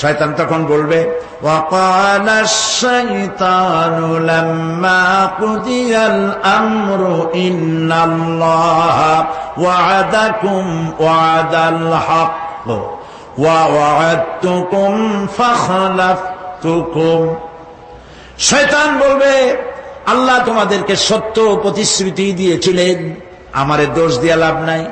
শয়তান তখন বলবে, وَقَالَ الشَّيْطَانُ لَمَّا قُضِيَ الْأَمْرُ إِنَّ اللَّهَ وَعَدَكُمْ وَعْدَ الْحَقِّ وَوَعَدتُّكُمْ فَخَلَفْتُكُمْ। শয়তান বলবে, আল্লাহ তোমাদেরকে সত্য প্রতিশ্রুতি দিয়েছিলেন, আমারে দোষ দিয়া লাভ নাই,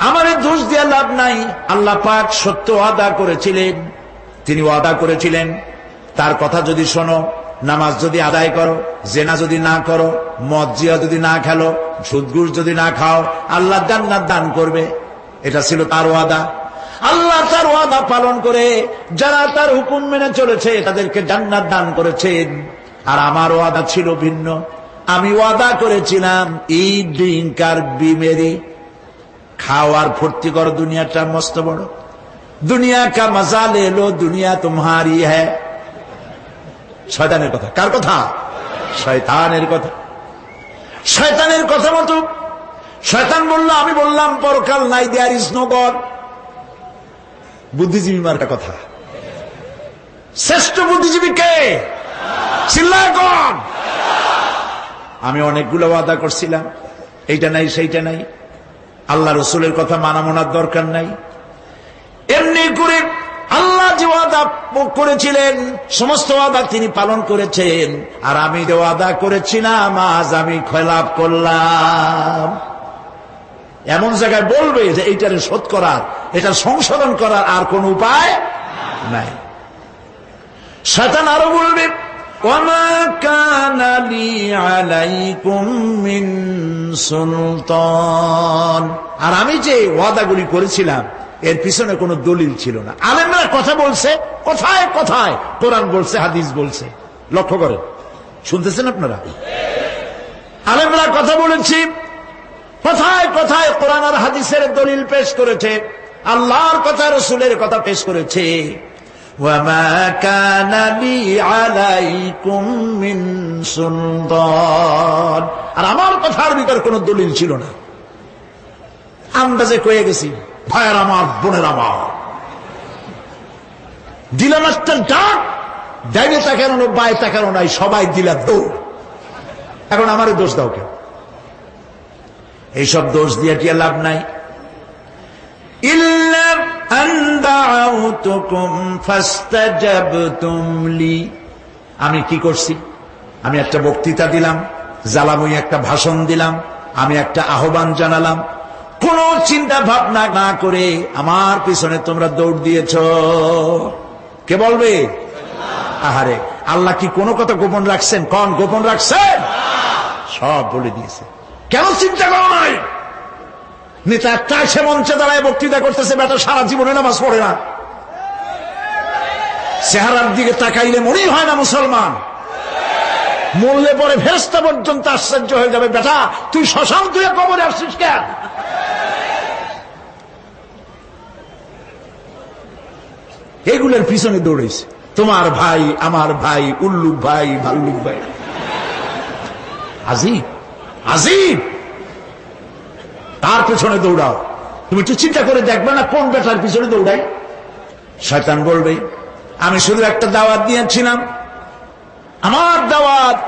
আমারে দোষ দিয়া লাভ নাই। আল্লাহ পাক সত্য ওয়াদা করেছিলেন, তিনি ওয়াদা করেছিলেন তার কথা যদি শোনো, নামাজ যদি আদায় করো, জেনা যদি না করো, মদ জিয়া যদি না খেলো, সুদ ঘুষ যদি না খাও, আল্লাহ জান্নাত দান করবে। এটা ছিল তার ওয়াদা। আল্লাহ তার ওয়াদা পালন করে যারা তার হুকুম মেনে চলেছে তাদেরকে জান্নাত দান করেছেন। আর আমার ওয়াদা ছিল ভিন্ন। আমি ওয়াদা করেছিলাম, ঈদ ড্রিঙ্ক আর বিমেরি, খাওয়ার ফুর্তি করো, দুনিয়াটা মস্ত বড়, দুনিয়া কা মজা লে লো, দুনিয়া তোমারি হ্যায়। শয়তানের কথা। কার কথা? শয়তানের কথা। শয়তানের কথা মতো শয়তান বলল, আমি বললাম পরকাল নাই, দেয়ার ইজ নো গড। বুদ্ধিজীবী মার্কা কথা। শ্রেষ্ঠ বুদ্ধিজীবী কে? চিল্লায় কোন? আমি অনেকগুলো ওয়াদা করছিলাম, এইটা নাই সেইটা নাই, আল্লাহ রসুলের কথা মানা মানার দরকার নাই। এমনি করে আল্লাহ যে ওয়াদা করেছিলেন সমস্ত ওয়াদা তিনি পালন করেছেন, আর আমি যে ওয়াদা করেছিলাম আজ আমি খেলাপ করলাম। এমন জায়গায় বলবে যে এইটারে শোধ করার, এটা সংশোধন করার আর কোন উপায় নাই। শয়তান আরো বলবে, ওয়ামা কানা লি আলাইকুম মিন সুলতান, আর আমি যে ওয়াদাগুলি করেছিলাম এর পিছনে কোনো দলিল ছিল না। আলেমরা কথা বলছে, কথায় কথায় কোরআন বলছে, হাদিস বলছে। লক্ষ্য করেন, শুনতেছেন আপনারা? আলেমরা কথা বলেছি, কথায় কথায় কোরআন আর হাদিসের দলিল পেশ করেছে, আল্লাহর কথা রসুলের কথা পেশ করেছে। ওয়ামা কানা লি আলাইকুম মিন সুলতান, আর আমার কথার ভিতর কোনো দলিল ছিল না। আন্দাজে কয়ে গেছি, ভাইয়ের আমার, বোনের আমার, দিলাম একটা ডাক, ডাইনে তাকানো বাই তাকানো নাই, সবাই দিলা দৌড়। এখন আমারে দোষ দাও কেন? এইসব দোষ দিয়ে কি লাভ নাই। ইল্লা আন দাউতুকুম ফাস্তাজাবতুম লি, আমি কি করছি? আমি একটা বক্তৃতা দিলাম, জ্বালাময়ী একটা ভাষণ দিলাম, আমি একটা আহ্বান জানালাম, কোন চিন্তা ভাবনা না করে আমার পিছনে তোমরা দৌড় দিয়েছ। কে বলবে? আহারে, আল্লাহ কি কোনো কথা গোপন রাখছেন? কোন গোপন রাখছেন? সব বলে দিয়েছে। কেন চিন্তা করো নাই? নেতা একটা এসে মঞ্চে দাঁড়ায় বক্তৃতা করতেছে, বেটা সারা জীবনে নামাজ পড়ে না, চেহারার দিকে তাকাইলে মনেই হয় না মুসলমান। মরলে পরে ফেরেশতা পর্যন্ত আশ্চর্য হয়ে যাবে, বেটা তুই শ্মশান তুই কবরে আসছিস কেন? এগুলোর পিছনে দৌড়েছে তোমার ভাই, আমার ভাই, উল্লুক ভাই, ভাল্লুক ভাই। আজিব আজিব, তার পেছনে দৌড়াও। তুমি একটু চিন্তা করে দেখবে না কোন বেটার পিছনে দৌড়াই? শয়তান বলবে আমি শুধু একটা দাওয়াত দিয়েছিলাম, আমার দাওয়াত,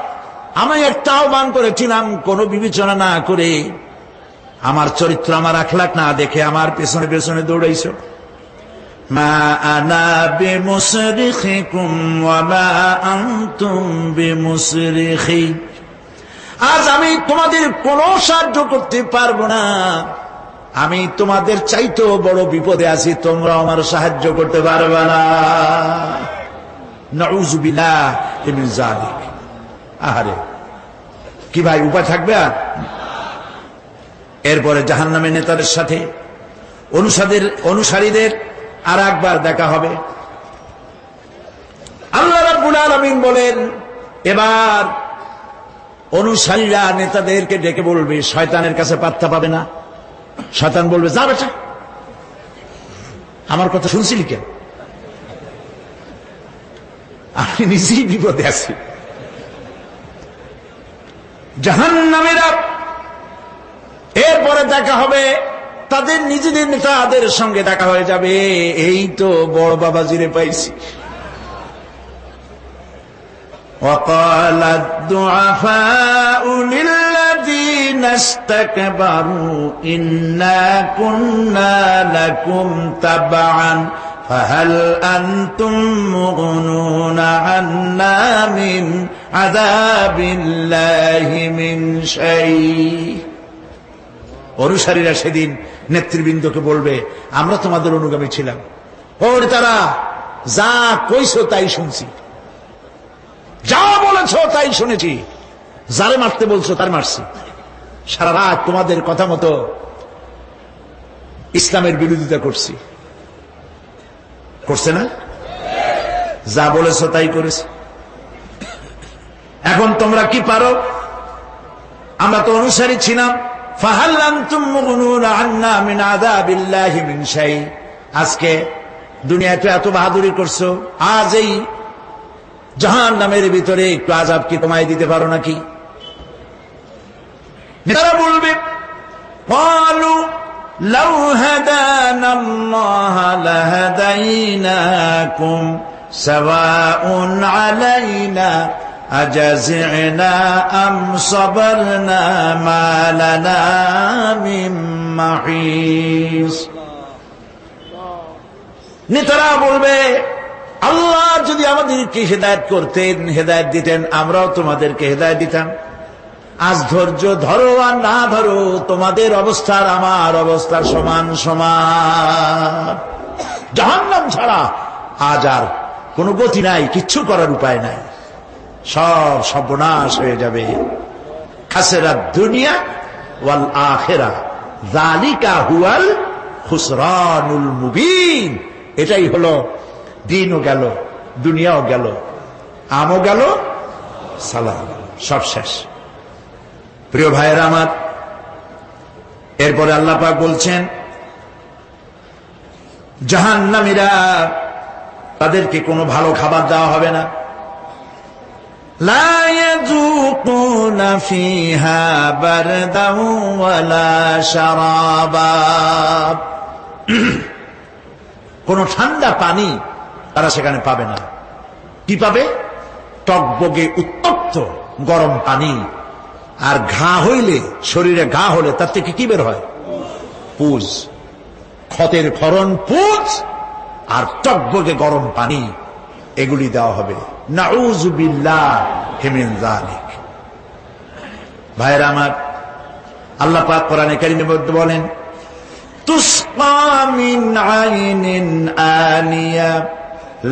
আমি একটা আহ্বান করেছিলাম, কোনো বিবেচনা না করে, আমার চরিত্র, আমার আখলাক না দেখে আমার পেছনে পেছনে দৌড়াইছো। মা আনা বিমুসরিখিকুম ওয়া মা আনতুম বিমুসরিখি। আজ আমি তোমাদের কোনো সাহায্য করতে পারবো না, আমি তোমাদের চাইতেও বড় বিপদে আছি, তোমরা আমার সাহায্য করতে পারবে না। নাউযু বিল্লাহি মিন যালিক। আহারে কি ভাই, উপায় থাকবে? আর এরপরে জাহান্নামের নেতাদের সাথে অনুসারীদের আর একবার দেখা হবে। আল্লাহ রাব্বুল আলামিন বলেন, এবার অনুসারীরা নেতাদেরকে ডেকে বলবে, শয়তানের কাছে পাত্তা পাবে না। শয়তান বলবে, যা বেটা, আমার কথা শুনছিলি কেন? আমি নিজেই বিপদে আছি। জাহান্নামীরা এরপরে দেখা হবে, তাদের নিজেদের নেতাদের সঙ্গে দেখা হয়ে যাবে, এই তো বড় বাবাজিরে পাইছি। وقال الضعفاء للذين استكبروا إنا كنا لكم تبعا فهل أنتم مغنون عنا من عذاب الله من شيء। অনুসারীরা সেদিন নেতৃবৃন্দকে বলবে, আমরা তোমাদের অনুগামী ছিলাম, ওর তারা যা কইছো তাই শুনছি, যা বলেছো তাই শুনেছি, যারে মারতে বলছো তার মারছি, সারা রাত তোমাদের কথা মতো ইসলামের বিরোধিতা করছি। করছে না? যা বলেছো তাই করেছি। এখন তোমরা কি পারো? আমরা তো অনুসারী ছিলাম। ফাহাল আনতুম মুগনুনা আন্না মিন আযাবিল্লাহি মিন শাই। আজকে দুনিয়াতে এত বাহাদুরি করছো, আজ এই জাহান্নামের ভিতরে একটু আযাব কি তোমায় দিতে পারো নাকি? তারা বলবে, ক্বালু লাউ হাদানাল্লাহু লাহাদাইনাকুম সাওয়াউন আলাইনা আজাযিনা আম সাবারনা মা লানা মিন মাহিস। নেতারা বলবে, আল্লাহ যদি আমাদেরকে হেদায়েত করতেন, হেদায়েত দিতেন, আমরাও তোমাদেরকে হেদায়েত দিতাম। আজ ধৈর্য ধরো আর না ধরো, তোমাদের অবস্থার আমার অবস্থার সমান সমান। জাহান্নাম ছাড়া আজ আর কোনো গতি নাই, কিচ্ছু করার উপায় নাই, সব সর্বনাশ হয়ে যাবে। খাসিরাত দুনিয়া ওয়াল আখিরা যালিকা হুয়াল খুসরানুল মুবিন। এটাই হলো, দিনও গেল, দুনিয়াও গেল, আমও গেল, সালাম, সব শেষ। প্রিয় ভাইয়েরা আমার, এরপরে আল্লাহ পাক বলছেন, জাহান্নামীরা, তাদেরকে কোনো ভালো খাবার দেওয়া হবে না। লা ইয়াযুকুনা ফিহা বারদাও ওয়ালা শারাবা। কোন ঠান্ডা পানি তারা সেখানে পাবে না। কি পাবে? টকবগে উত্তপ্ত গরম পানি। আর ঘা হইলে, শরীরে ঘা হলে তার থেকে কি বের হয়? পুজ, ক্ষতের ক্ষরণ পুজ আর টকবগে গরম পানি, এগুলি দেওয়া হবে। নাউযু বিল্লাহি মিন যালিক। ভাইরা আমার, আল্লাহ পাক কোরআনে কারীমের মধ্যে বলেন, তুসকা মিন আইনিন আনিয়া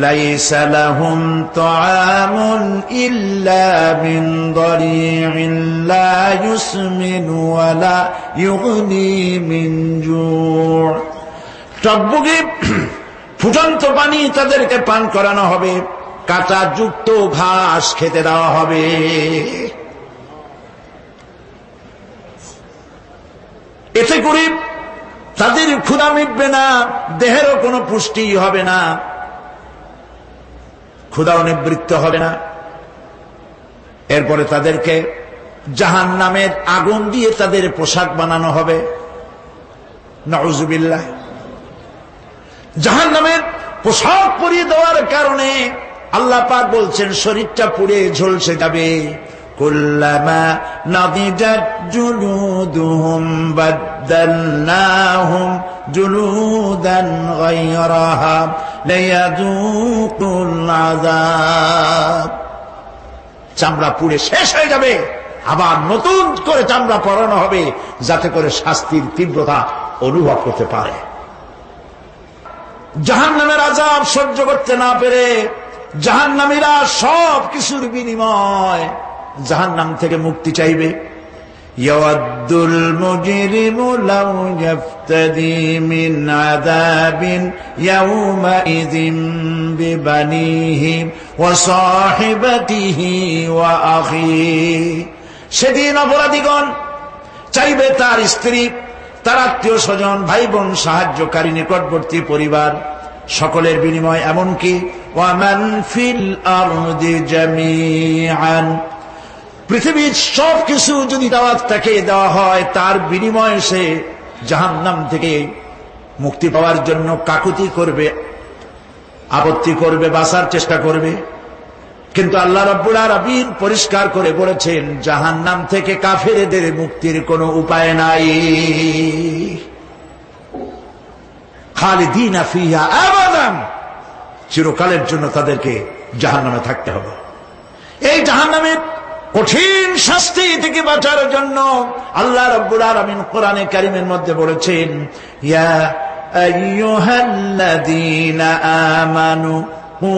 লাইসা লাহুম তাআমুন ইল্লা মিন দারি'in লা ইউসমিনু ওয়া লা ইউগনি মিন জু'। টকবগে ফুটন্ত পানি তাদেরকে পান করানো হবে, কাঁটা যুক্ত ঘাস খেতে দেওয়া হবে। এতে করে তাদের ক্ষুধা মিটবে না, দেহেরও কোনো পুষ্টি হবে না, ক্ষুধাও নিবৃত্ত হবে না। এরপরে তাদেরকে জাহান্নামের আগুন দিয়ে তাদের পোশাক বানানো হবে। নাউযুবিল্লাহ। জাহান্নামের পোশাক পরিয়ে দেওয়ার কারণে আল্লাহ পাক বলছেন শরীরটা পুড়ে ঝলসে যাবে। কুল্লামা নাদিজাত জুলুদুহুম বাদদালনাহুম জুলুদান গায়রাহা লিয়াযুকুল আযাব। চামড়া পুড়ে শেষ হয়ে যাবে, আবার নতুন করে চামড়া পরানো হবে, যাতে করে শাস্তির তীব্রতা অনুভব করতে পারে। জাহান্নামের আযাব সহ্য করতে না পেরে জাহান্নামীরা সব কিছুর বিনিময় জাহান্নাম থেকে মুক্তি চাইবে। ইয়াওয়াদ্দুল মুজরিমু লাউ ইয়াফতাদি মিন আযাবিন ইয়াওমাইযিন বিবানিহি ওয়া সাহিবাতিহি ওয়া আখিহি। সেদিন অপরাধীগণ চাইবে তার স্ত্রী, তার আত্মীয় স্বজন, ভাই বোন, সাহায্যকারী, নিকটবর্তী পরিবার সকলের বিনিময়, এমনকি ওয়ামান ফিল আরদি জামিআন, পৃথিবীর সব কিছু যদি তাকে দেওয়া হয়, তার বিনিময়ে সে জাহান্নাম থেকে মুক্তি পাওয়ার জন্য কাকুতি করবে, আপত্তি করবে, বাঁচার চেষ্টা করবে। কিন্তু আল্লাহ রাব্বুল আলামিন পরিষ্কার করে বলেছেন জাহান্নাম থেকে কাফেরদের মুক্তির কোনো উপায় নাই। খালিদিনা ফিহা আবাদান, চিরকালের জন্য তাদেরকে জাহান্নামে থাকতে হবে। এই জাহান্নামের কঠিন শাস্তি থেকে বাঁচার জন্য আল্লাহ রাব্বুল আলামিন কোরআনে কারীমের মধ্যে বলেছেন ইয়া আইয়ুহাল্লাযীনা আমানু কু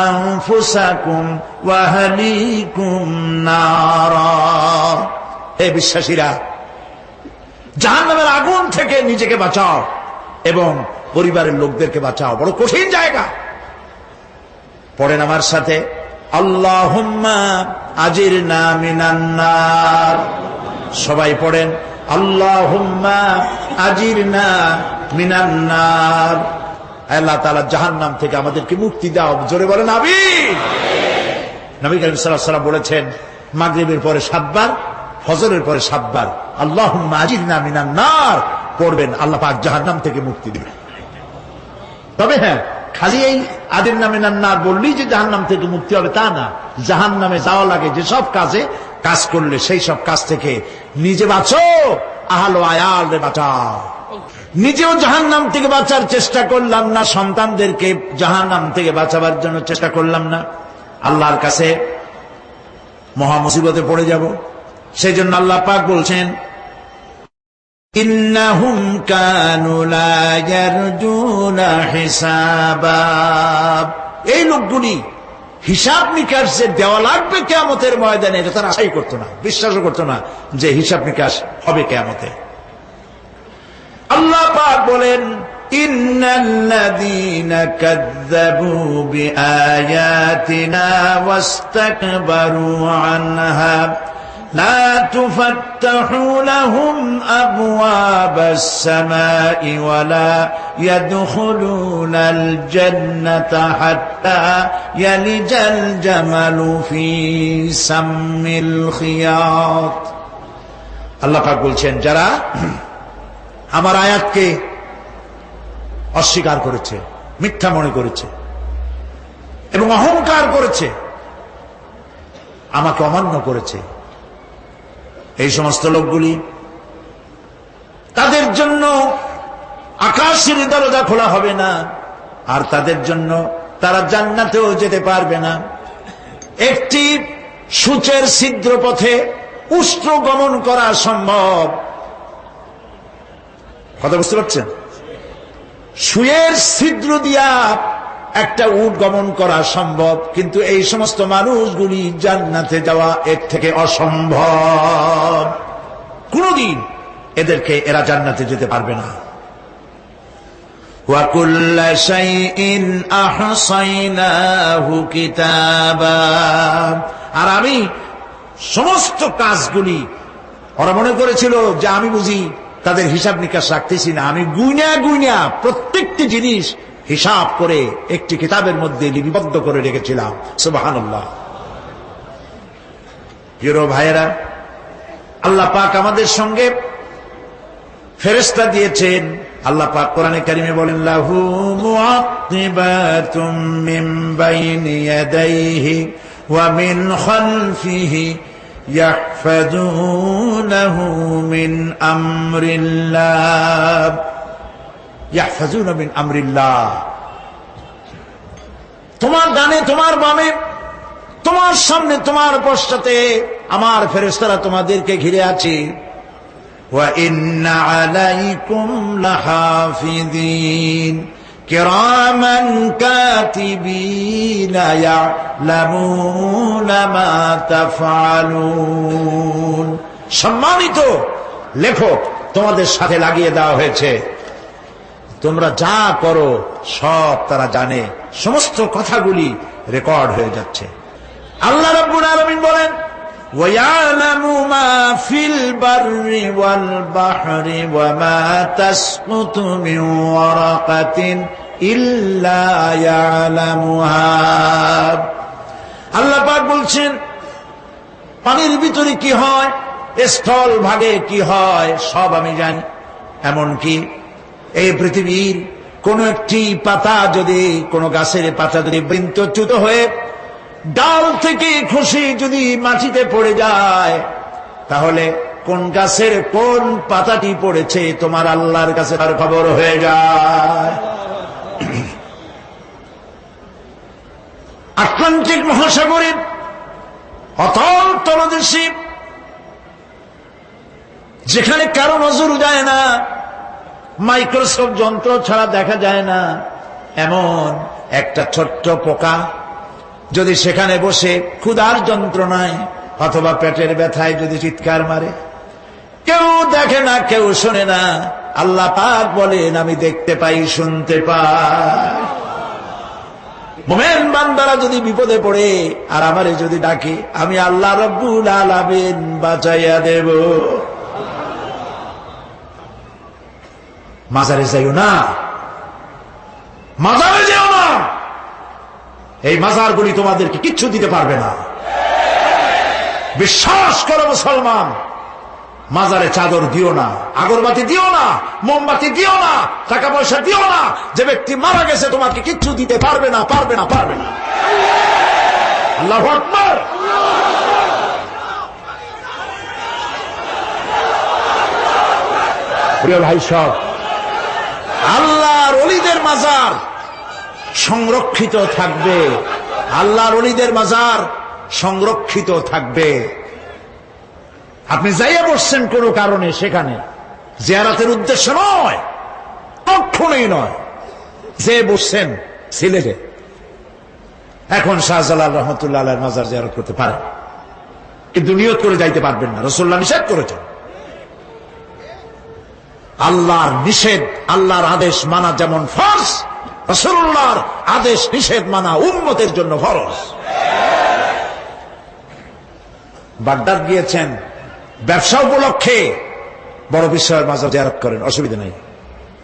আনফুসাকুম ওয়া আহলিকুম নারা। হে বিশ্বাসীরা, জাহান্নামের আগুন থেকে নিজেকে বাঁচাও এবং পরিবারের লোকদেরকে বাঁচাও। বড় কঠিন জায়গা। পড়েন আমার সাথে, আল্লাহুম্মা আজিরনা মিনান নার। সবাই পড়েন, আল্লাহুম্মা আজিরনা মিনান নার। আল্লাহ তাআলা জাহান্নাম থেকে আমাদেরকে মুক্তি দাও। জোরে বলেন আমিন। নবী করিম সাল্লাল্লাহু আলাইহি ওয়াসাল্লাম বলেছেন মাগরিবের পরে 7 বার, ফজরের পরে 7 বার আল্লাহুম্মা আজিরনা মিনান নার পড়বেন, আল্লাহ পাক জাহান্নাম থেকে মুক্তি দিবেন। তবে হ্যাঁ, খালি এই আজিরনা মিনান নার বললেই যে জাহান্নাম থেকে মুক্তি হবে তা না। জাহান্নামে যাওয়া লাগে যেসব কাজ করলে সেই সব কাজ থেকে নিজে বাঁচো, আহল ও আয়ালরে বাঁচাও। নিজেও জাহান্নাম থেকে বাঁচার চেষ্টা করলাম না, সন্তানদেরকে জাহান্নাম থেকে বাঁচাবার জন্য চেষ্টা করলাম না, আল্লাহর কাছে মহা মুসিবতে পড়ে যাব। সেই জন্য আল্লাহ পাক বলছেন ইন্নাহুম কানু লা ইয়ারজুনা হিসাবা। এই লোকগুলি হিসাব নিকাশ যে দেওয়া লাগবে কিয়ামতের ময়দানে, এটা তারা আশাই করতো না, বিশ্বাসও করতো না যে হিসাব নিকাশ হবে কিয়ামতে। আল্লাহ পাক বলেন ইন্নাল্লাযীনা কাযযাবু বিআয়াতিনা ওয়াস্তাকবারু আনহা লা তুফাত্তাহু লাহুম আবওয়াবাস সামাই ওয়া লা ইয়াদখুলুনাল জান্নাতা হাত্তা ইয়ালিজাল জামালু ফি সাম্মিল খিয়াত। আল্লাহ পাক বলছেন যারা আমার আয়াতকে অস্বীকার করেছে, মিথ্যা মনে করেছে এবং অহংকার করেছে, আমাকে অমান্য করেছে, এই সমস্ত লোকগুলি, তাদের জন্য আকাশের দরজা খোলা হবে না, আর তাদের জন্য তারা জান্নাতেও যেতে পারবে না। একটি সূচের ছিদ্র পথে উষ্ট্র গমন করা সম্ভব। কথা বুঝতে পারছেন? সুয়ের ছিদ্র দিয়া একটা উট গমন করা সম্ভব, কিন্তু এই সমস্ত মানুষগুলি জান্নাতে যাওয়া এর থেকে অসম্ভব। কোনদিন এরা জান্নাতে যেতে পারবে না। وَكُلَّ شَيْءٍ أَحْصَيْنَاهُ كِتَابًا। আর আমি সমস্ত কাজগুলি, ওরা মনে করেছিল যে আমি বুঝি তাদের হিসাব নিকাশ রাখতেছি না, আমি গুইনা গুইনা প্রত্যেকটি জিনিস হিসাব করে একটি কিতাবের মধ্যে লিপিবদ্ধ করে রেখেছিলাম। সুবহানাল্লাহ। প্রিয় ভাইয়েরা, আল্লাহ পাক আমাদের সঙ্গে ফেরেশতা দিয়েছেন। আল্লাহ পাক কোরআনে কারিমে বলেন, লাহু মুআক্কিবাতুম মিন বাইনি ইয়াদাইহি ওয়া মিন খালফিহি ইয়াহফাজুনাহু মিন আমরিল্লাহ। ইয়াহফাজুনা মিন আমরিল্লাহ। তোমার ডানে, তোমার বামে, তোমার সামনে, তোমার পশ্চাতে আমার ফেরেশতারা তোমাদেরকে ঘিরে আছে। وَإِنَّ عَلَيْكُمْ لَحَافِظِينَ كِرَامًا كَاتِبِينَ يَعْلَمُونَ مَا تَفْعَلُونَ। সম্মানিত লেখক তোমাদের সাথে লাগিয়ে দেওয়া হয়েছে, তোমরা যা করো সব তারা জানে, সমস্ত কথাগুলি রেকর্ড হয়ে যাচ্ছে। আল্লাহ রাব্বুল আলামিন বলেন, وَيَعْلَمُ مَا فِي الْبَرِّ وَالْبَحْرِ وَمَا تَسْقُطُ مِنْ وَرَقَةٍ إِلَّا يَعْلَمُهَا। আল্লাহ পাক বলছেন, পানির ভিতরে কি হয়, স্থল ভাগে কি হয়, সব আমি জানি। এমনকি এই পৃথিবীর কোন একটি পাতা যদি, কোন গাছের পাতা যদি বৃন্তচ্যুত হয়ে ডাল থেকে খসে যদি মাটিতে পড়ে যায়, তাহলে কোন গাছের কোন পাতাটি পড়েছে তোমার আল্লাহর কাছে তার খবর হয়ে যায়। আটলান্টিক মহাসাগরে অতল তলদেশে, যেখানে কারো নজর যায় না, মাইক্রোস্কোপ যন্ত্র ছাড়া দেখা যায় না, এমন একটা ছোট্ট পোকা যদি সেখানে বসে ক্ষুধার যন্ত্রণায় অথবা পেটের ব্যথায় যদি চিৎকার মারে, কেউ দেখে না, কেউ শোনে না, আল্লাহ পাক বলেন আমি দেখতে পাই, শুনতে পাই। মুমিন বান্দারা যদি বিপদে পড়ে আর আমারে যদি ডাকে, আমি আল্লাহ রব্বুল আলামিন বাঁচাইয়া দেব। মাজারে যাইও না, মাজারে যেও না, এই মাজারগুলি তোমাদেরকে কিচ্ছু দিতে পারবে না। বিশ্বাস করো মুসলমান, মাজারে চাদর দিও না, আগরবাতি দিও না, মোমবাতি দিও না, টাকা পয়সা দিও না। যে ব্যক্তি মারা গেছে তোমাকে কিচ্ছু দিতে পারবে না, পারবে না, পারবে না। আল্লাহু আকবার। প্রিয় ভাই সব, আল্লাহর ওলিদের মাজার সংরক্ষিত থাকবে, আল্লাহর ওলিদের মাজার সংরক্ষিত থাকবে। আপনি যাইয়া বসছেন কোন কারণে, সেখানে জিয়ারতের উদ্দেশ্য নয়, কখনোই নয়। যে বসছেন সিলেটে, এখন শাহজালাল রহমতুল্লাহ আলাইহির মাজার জিয়ারত করতে পারেন, কিন্তু নিয়ত করে যাইতে পারবেন না, রাসূলুল্লাহ নিষেধ করেছেন। আল্লাহর নিষেধ, আল্লাহর আদেশ মানা যেমন ফরজ, রাসূলুল্লাহর আদেশ নিষেধ মানা উম্মতের জন্য ফরজ। বাগদাদ গিয়েছেন ব্যবসা উপলক্ষে, বড় বিশ্বের মাজার জিয়ারত করেন, অসুবিধা নেই,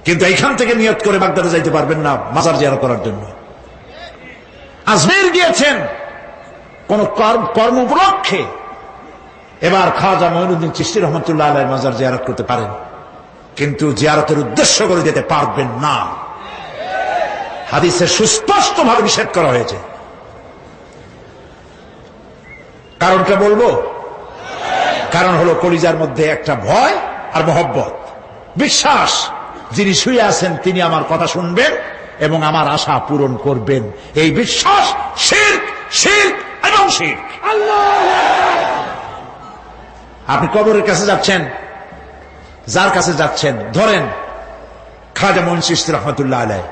কিন্তু এইখান থেকে নিয়ত করে বাগদাদে যাইতে পারবেন না মাজার জিয়ারত করার জন্য। আজমির গিয়েছেন কোন কর্ম উপলক্ষে, এবার খাজা মঈনুদ্দিন চিশতি রহমতুল্লাহ আলাইহির মাজার জিয়ারত করতে পারেন, কিন্তু জিয়ারতের উদ্দেশ্য করে যেতে পারবেন না। হাদিসে সুস্পষ্ট ভাবে নিষেধ করা হয়েছে। কারণটা বলবো, কারণ হলো কলিজার মধ্যে একটা ভয় আর মহব্বত, বিশ্বাস, যিনি শুয়ে আছেন তিনি আমার কথা শুনবেন এবং আমার আশা পূরণ করবেন, এই বিশ্বাস শিরক, শিরক এবং শিরক। আপনি কবরের কাছে যাচ্ছেন, যার কাছে যাচ্ছেন, ধরেন খাজা মঈন চিশতি রহমতুল্লাহ আলাইহ,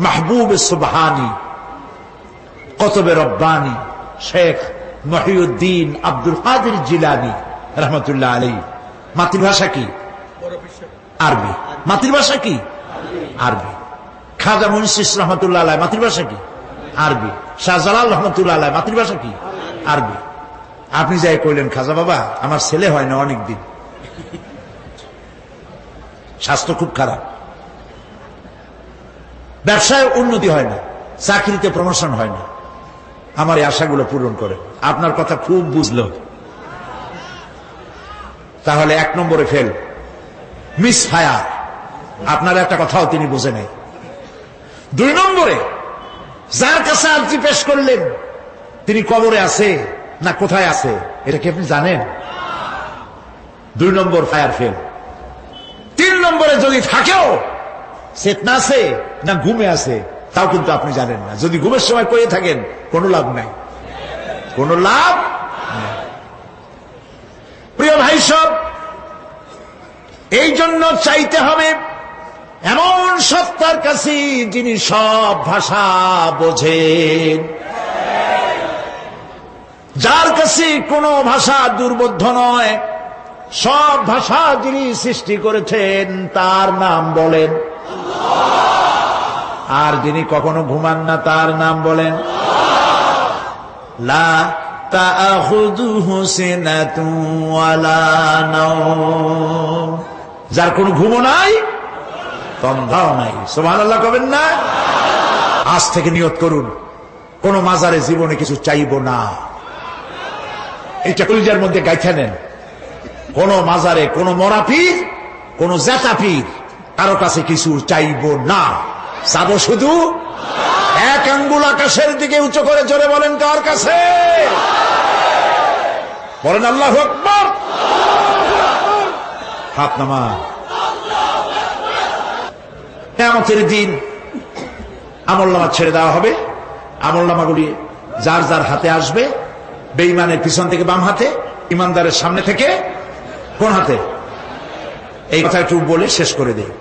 মাহবুব সুবহানি, কতবে রব্বানি, শেখ মহিউদ্দিন আব্দুল কাদের জিলানী রহমতুল্লাহ আলাইহ। মাতৃভাষা কি? আরবি। মাতৃভাষা কি? আরবি। খাজা মুন্সিস রহমতুল্লাহ আলাইহি মাতৃভাষা কি? আরবি। শাহজালাল রহমতুল্লাহ আলাইহি মাতৃভাষা কি? আরবি। আপনি যাই কইলেন, খাজা বাবা আমার ছেলে হয় না অনেকদিন, স্বাস্থ্য খুব খারাপ, ব্যবসায় উন্নতি হয় না, চাকরিতে প্রমোশন হয় না, আমার এই আশাগুলো পূরণ করে। আপনার কথা খুব বুঝলো, তাহলে 1 নম্বরে ফেল, মিস ফায়ার। আপনার একটা কথাও তিনি বুঝে নাই। 2 নম্বরে, যার কাছে আর্জি পেশ করলেন তিনি কবরে আছে না কোথায় আছে এটা কি আপনি জানেন? 2 নম্বর ফায়ার ফেল। 3 নম্বরে, যদি থাকেও চেতনা আছে না ঘুমে আছে তাও কিন্তু আপনি জানেন না। যদি ঘুমের সময় কয়ে থাকেন কোনো লাভ নাই, কোনো লাভ নাই। প্রিয় ভাই সব, এই জন্য চাইতে হবে এমন সত্তার কাছে যিনি সব ভাষা বোঝেন, যার কাছে কোনো ভাষা দুর্বোধ্য নয়, সব ভাষা যিনি সৃষ্টি করেছেন তার নাম বলেন, আর যিনি কখনো ঘুমান না তার নাম বলেন লা তাখুযুহু সিনাতুন ওয়ালা নাওম, যার কোনো ঘুমও নাই তন্দ্রাও নাই। সুবহানাল্লাহ কবেন না? আজ থেকে নিয়ত করুন, কোন মাজারে জীবনে কিছু চাইব না, এটা কলিজার মধ্যে গাইথা নেন। কোন মাজারে কোন মরা পীর, কোন জেতা পীর, কারো কাছে কিছু চাইব না, চাবো শুধু এক আঙ্গুল আকাশের দিকে উঁচু করে জোরে বলেন কার কাছে? বলেন আল্লাহু আকবার। হাত নামা। কিয়ামতের দিন আমলনামা ছেড়ে দেওয়া হবে, আমলনামাগুলি যার যার হাতে আসবে, বেঈমানের পিছন থেকে বাম হাতে, ইমানদারের সামনে থেকে কোন হাতে? এই কথা একটু বলে শেষ করে দেই।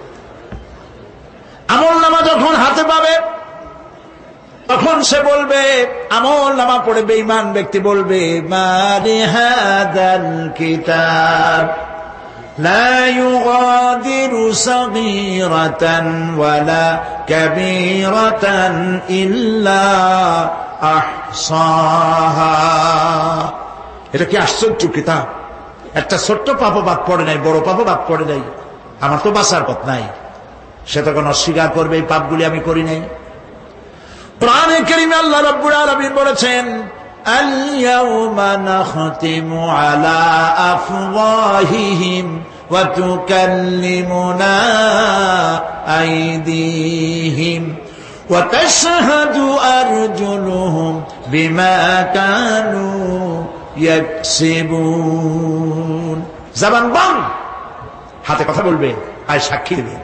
আমলনামা যখন হাতে পাবে তখন সে বলবে, আমলনামা পড়ে বেঈমান ব্যক্তি বলবে, মা লিহাদাল কিতাব লা ইউগাদিরু সাগীরাতান ওয়ালা কাবীরাতান ইল্লা আহসাহা। এটা কি আশ্চর্য কিতাব! একটা ছোট্ট পাপও বাদ পড়ে নাই, বড় পাপও বাদ পড়ে নাই। আমার তো বাঁচার পথ নাই। সে তখন অস্বীকার করবে, এই পাপগুলি আমি করি নাই। কোরআনে কারীমে আল্লাহ রাব্বুল আলামিন বলেছেন, আল ইয়াউমা নাখতিমু আলা আফওয়াহিহিম ওয়া তুকাল্লিমুনা আইদিহিম ওয়া তাশহাদু আরজুলুহুম বিমা কানু ইয়াকসিবুন। জবান বন্ধ, হাতে কথা বলবে, আর সাক্ষী দেবে।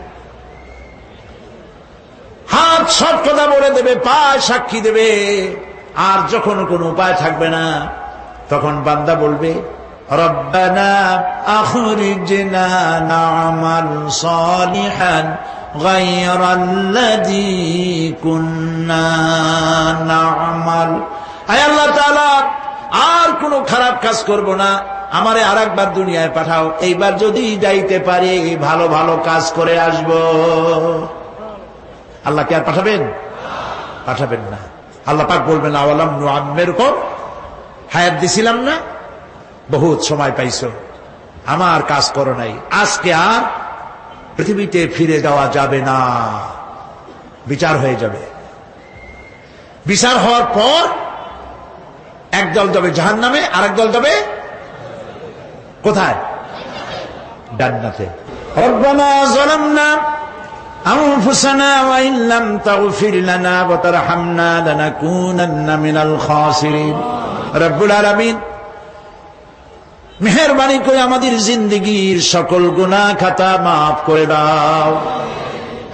হাত সব কথা বলে দেবে, পায় সাক্ষী দেবে। আর যখন কোনো উপায় থাকবে না তখন বান্দা বলবে, রব্বানা আখরিজনা না'মাল সালিহান গায়রাল্লাযী কুন্না না'মাল। আয় আল্লাহ তাআলা, আর কোনো খারাপ কাজ করব না, আমারে আরেকবার দুনিয়ায় পাঠাও। এইবার যদি যাইতে পারি ভালো ভালো কাজ করে আসব। আল্লাহ কি আর পাঠাবেন? পাঠাবেন না। আল্লাহ পাক বলবেন, আওয়ালাম নুআম্মিরকুম, হায়াত দিছিলাম না, বহুত সময় পাইছো, আমার কাজ করো নাই, আজকে আর পৃথিবীতে ফিরে যাওয়া যাবে না, বিচার হয়ে যাবে। বিচার হওয়ার পর একদল যাবে জাহান্নামে, আরেক দল যাবে কোথায়? জান্নাতে। রব্বানা যালামনা আনফুসানা ওয়া ইন লাম তাগফির লানা ওয়া তারহামনা লানাকুনান্না মিনাল খাসিরিন। রব্বুল আলামিন, মেহেরবানি করে আমাদের জিন্দেগীর সকল গুনাহ খাতা মাফ করে দাও।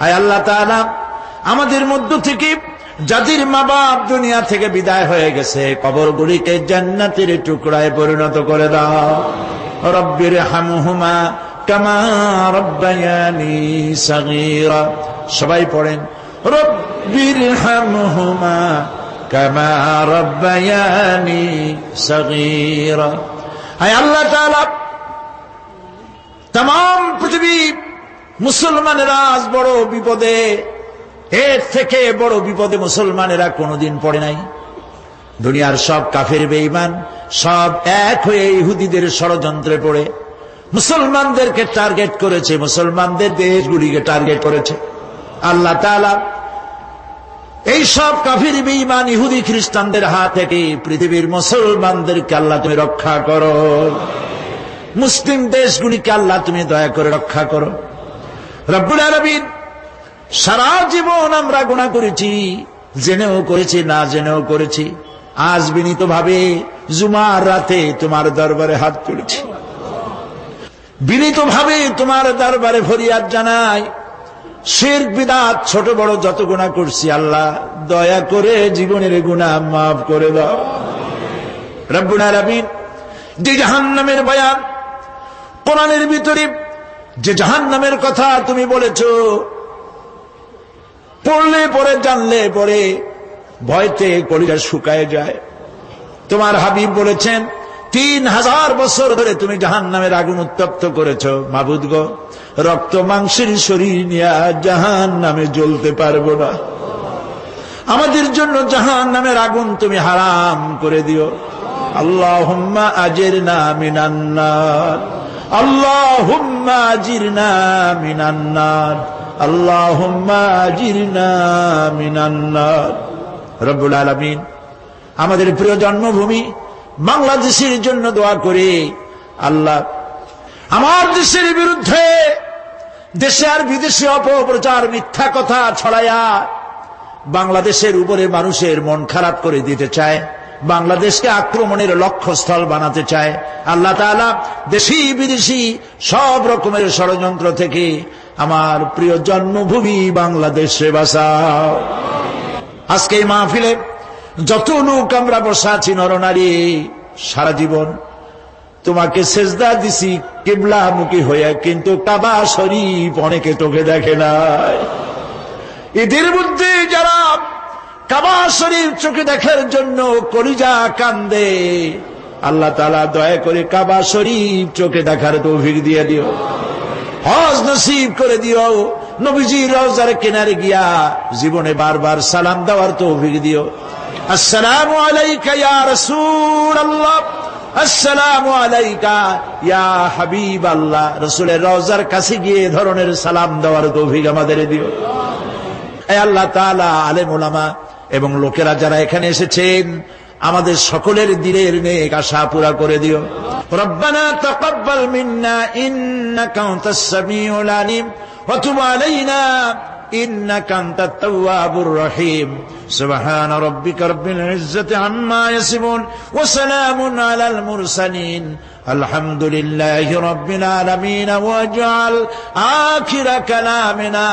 আয় আল্লাহ তাআলা, আমাদের মধ্য থেকে যাদের মা বাপ দুনিয়া থেকে বিদায় হয়ে গেছে, কবরগুলিকে জান্নাতের টুকরায় পরিণত করে দাও। রব্বির হামহুমা কামা রব্বায়ানি সাগীরা। সবাই পড়েন, রব্বির হামহুমা কামা রব্বায়ানি সাগীরা। হায় আল্লাহ তাআলা, तमाम पृथ्वी मुसलमानेरा आज बड़ो विपदे এর থেকে বড় বিপদে মুসলমানেরা কোনোদিন পড়ে নাই। দুনিয়ার সব কাফের বেঈমান সব এক হয়ে ইহুদিদের ষড়যন্ত্রে পড়ে মুসলমানদেরকে টার্গেট করেছে, মুসলমানদের দেশগুলিকে টার্গেট করেছে। আল্লাহ তাআলা এই সব কাফির বেঈমান ইহুদি খ্রিস্টানদের হাত থেকে পৃথিবীর মুসলমানদেরকে আল্লাহ তুমি রক্ষা করো, মুসলিম দেশগুলিকে আল্লাহ তুমি দয়া করে রক্ষা করো। রব্বুল আলামিন, সারা জীবন আমরা গুনাহ করেছি, জেনেও করেছি না জেনেও করেছি। আজ বিনীতভাবে জুমার রাতে তোমার দরবারে হাত তুলেছি, বিনীতভাবে তোমার দরবারে ফরিয়াদ জানাই, শিরক বিদআত ছোট বড় যত গুনাহ করছি আল্লাহ দয়া করে জীবনের গুনাহ মাফ করে দাও। রব্বুল আলামিন, যে জাহান্নামের বয়ান কোরআনের ভিতরে, যে জাহান্নামের কথা তুমি বলেছো, পড়লে পরে জানলে পরে ভয়তে কলিজা শুকায় যায়। তোমার হাবিব বলেছেন 3000 বছর ধরে তুমি জাহান্নামের আগুন উত্তপ্ত করেছো। মাবুদ গো, রক্ত মাংসের শরীর নিয়ে জাহান্নামে জ্বলতে পারবো না, আমাদের জন্য জাহান্নামের আগুন তুমি হারাম করে দিও। আল্লাহুম্মা আজিরনা মিনান নার, আল্লাহুম্মা আজিরনা মিনান নার, আল্লাহুম্মা আজিরনা মিনান নার। রব্বুল আলামিন, আমাদের প্রিয় জন্মভূমি বাংলাদেশের জন্য দোয়া করে আল্লাহ আমার দেশের বিরুদ্ধে দেশে আর বিদেশে অপপ্রচার মিথ্যা কথা ছড়ায়া বাংলাদেশের উপরে মানুষের মন খারাপ করে দিতে চায়, বাংলাদেশকে আক্রমণের লক্ষ্যস্থল বানাতে চায়। আল্লাহ তাআলা দেশি বিদেশি সব রকমের ষড়যন্ত্র থেকে আমার প্রিয় জন্মভূমি বাংলাদেশে বাঁচাও। আজকে এই মাহফিলে যত লোক আমরা বসা আছি নরনারী, সারা জীবন তোমাকে সেজদা দিছি কিবলামুখী হয়ে, কিন্তু কাবা শরীফ অনেকে চোখে দেখে নাই। এদের মধ্যে যারা কাবা শরীফ চোখে দেখার জন্য কলিজা কান্দে, আল্লাহ তাআলা দয়া করে কাবা শরীফ চোখে দেখার তৌফিক দিয়ে দিও, হজ নসিব করে দিও, নবীজির রওজার কিনারে গিয়া জীবনে বারবার সালাম দেওয়ার তৌফিক দিও। আসসালামু আলাইকা ইয়া রাসূলুল্লাহ, আসসালামু আলাইকা ইয়া হাবিবাল্লাহ। রাসূলের রওজার কাছে গিয়ে এ ধরনের সালাম দেওয়ার তৌফিক আমাদের দিও। হে আল্লাহ তাআলা, আলেম ওলামা এবং লোকেরা যারা এখানে এসেছেন, আমাদের সকলের দিলের নেক আশা পুরা করে দিও। রব্বানা তাকাব্বাল মিন্না ইন্নাকা আনতাস সামিউল আলিম ওয়া তুব আলাইনা ইন্নাকা আনতাত তাওয়াবুর রহিম। সুবহান রাব্বিকা রাব্বিল ইজ্জাতি আম্মা ইয়াসিফুন ওয়া সালামুন আলাল মুরসালিন আলহামদুলিল্লাহি রাব্বিল আলামিন ওয়াজআল আখিরা কালামিনা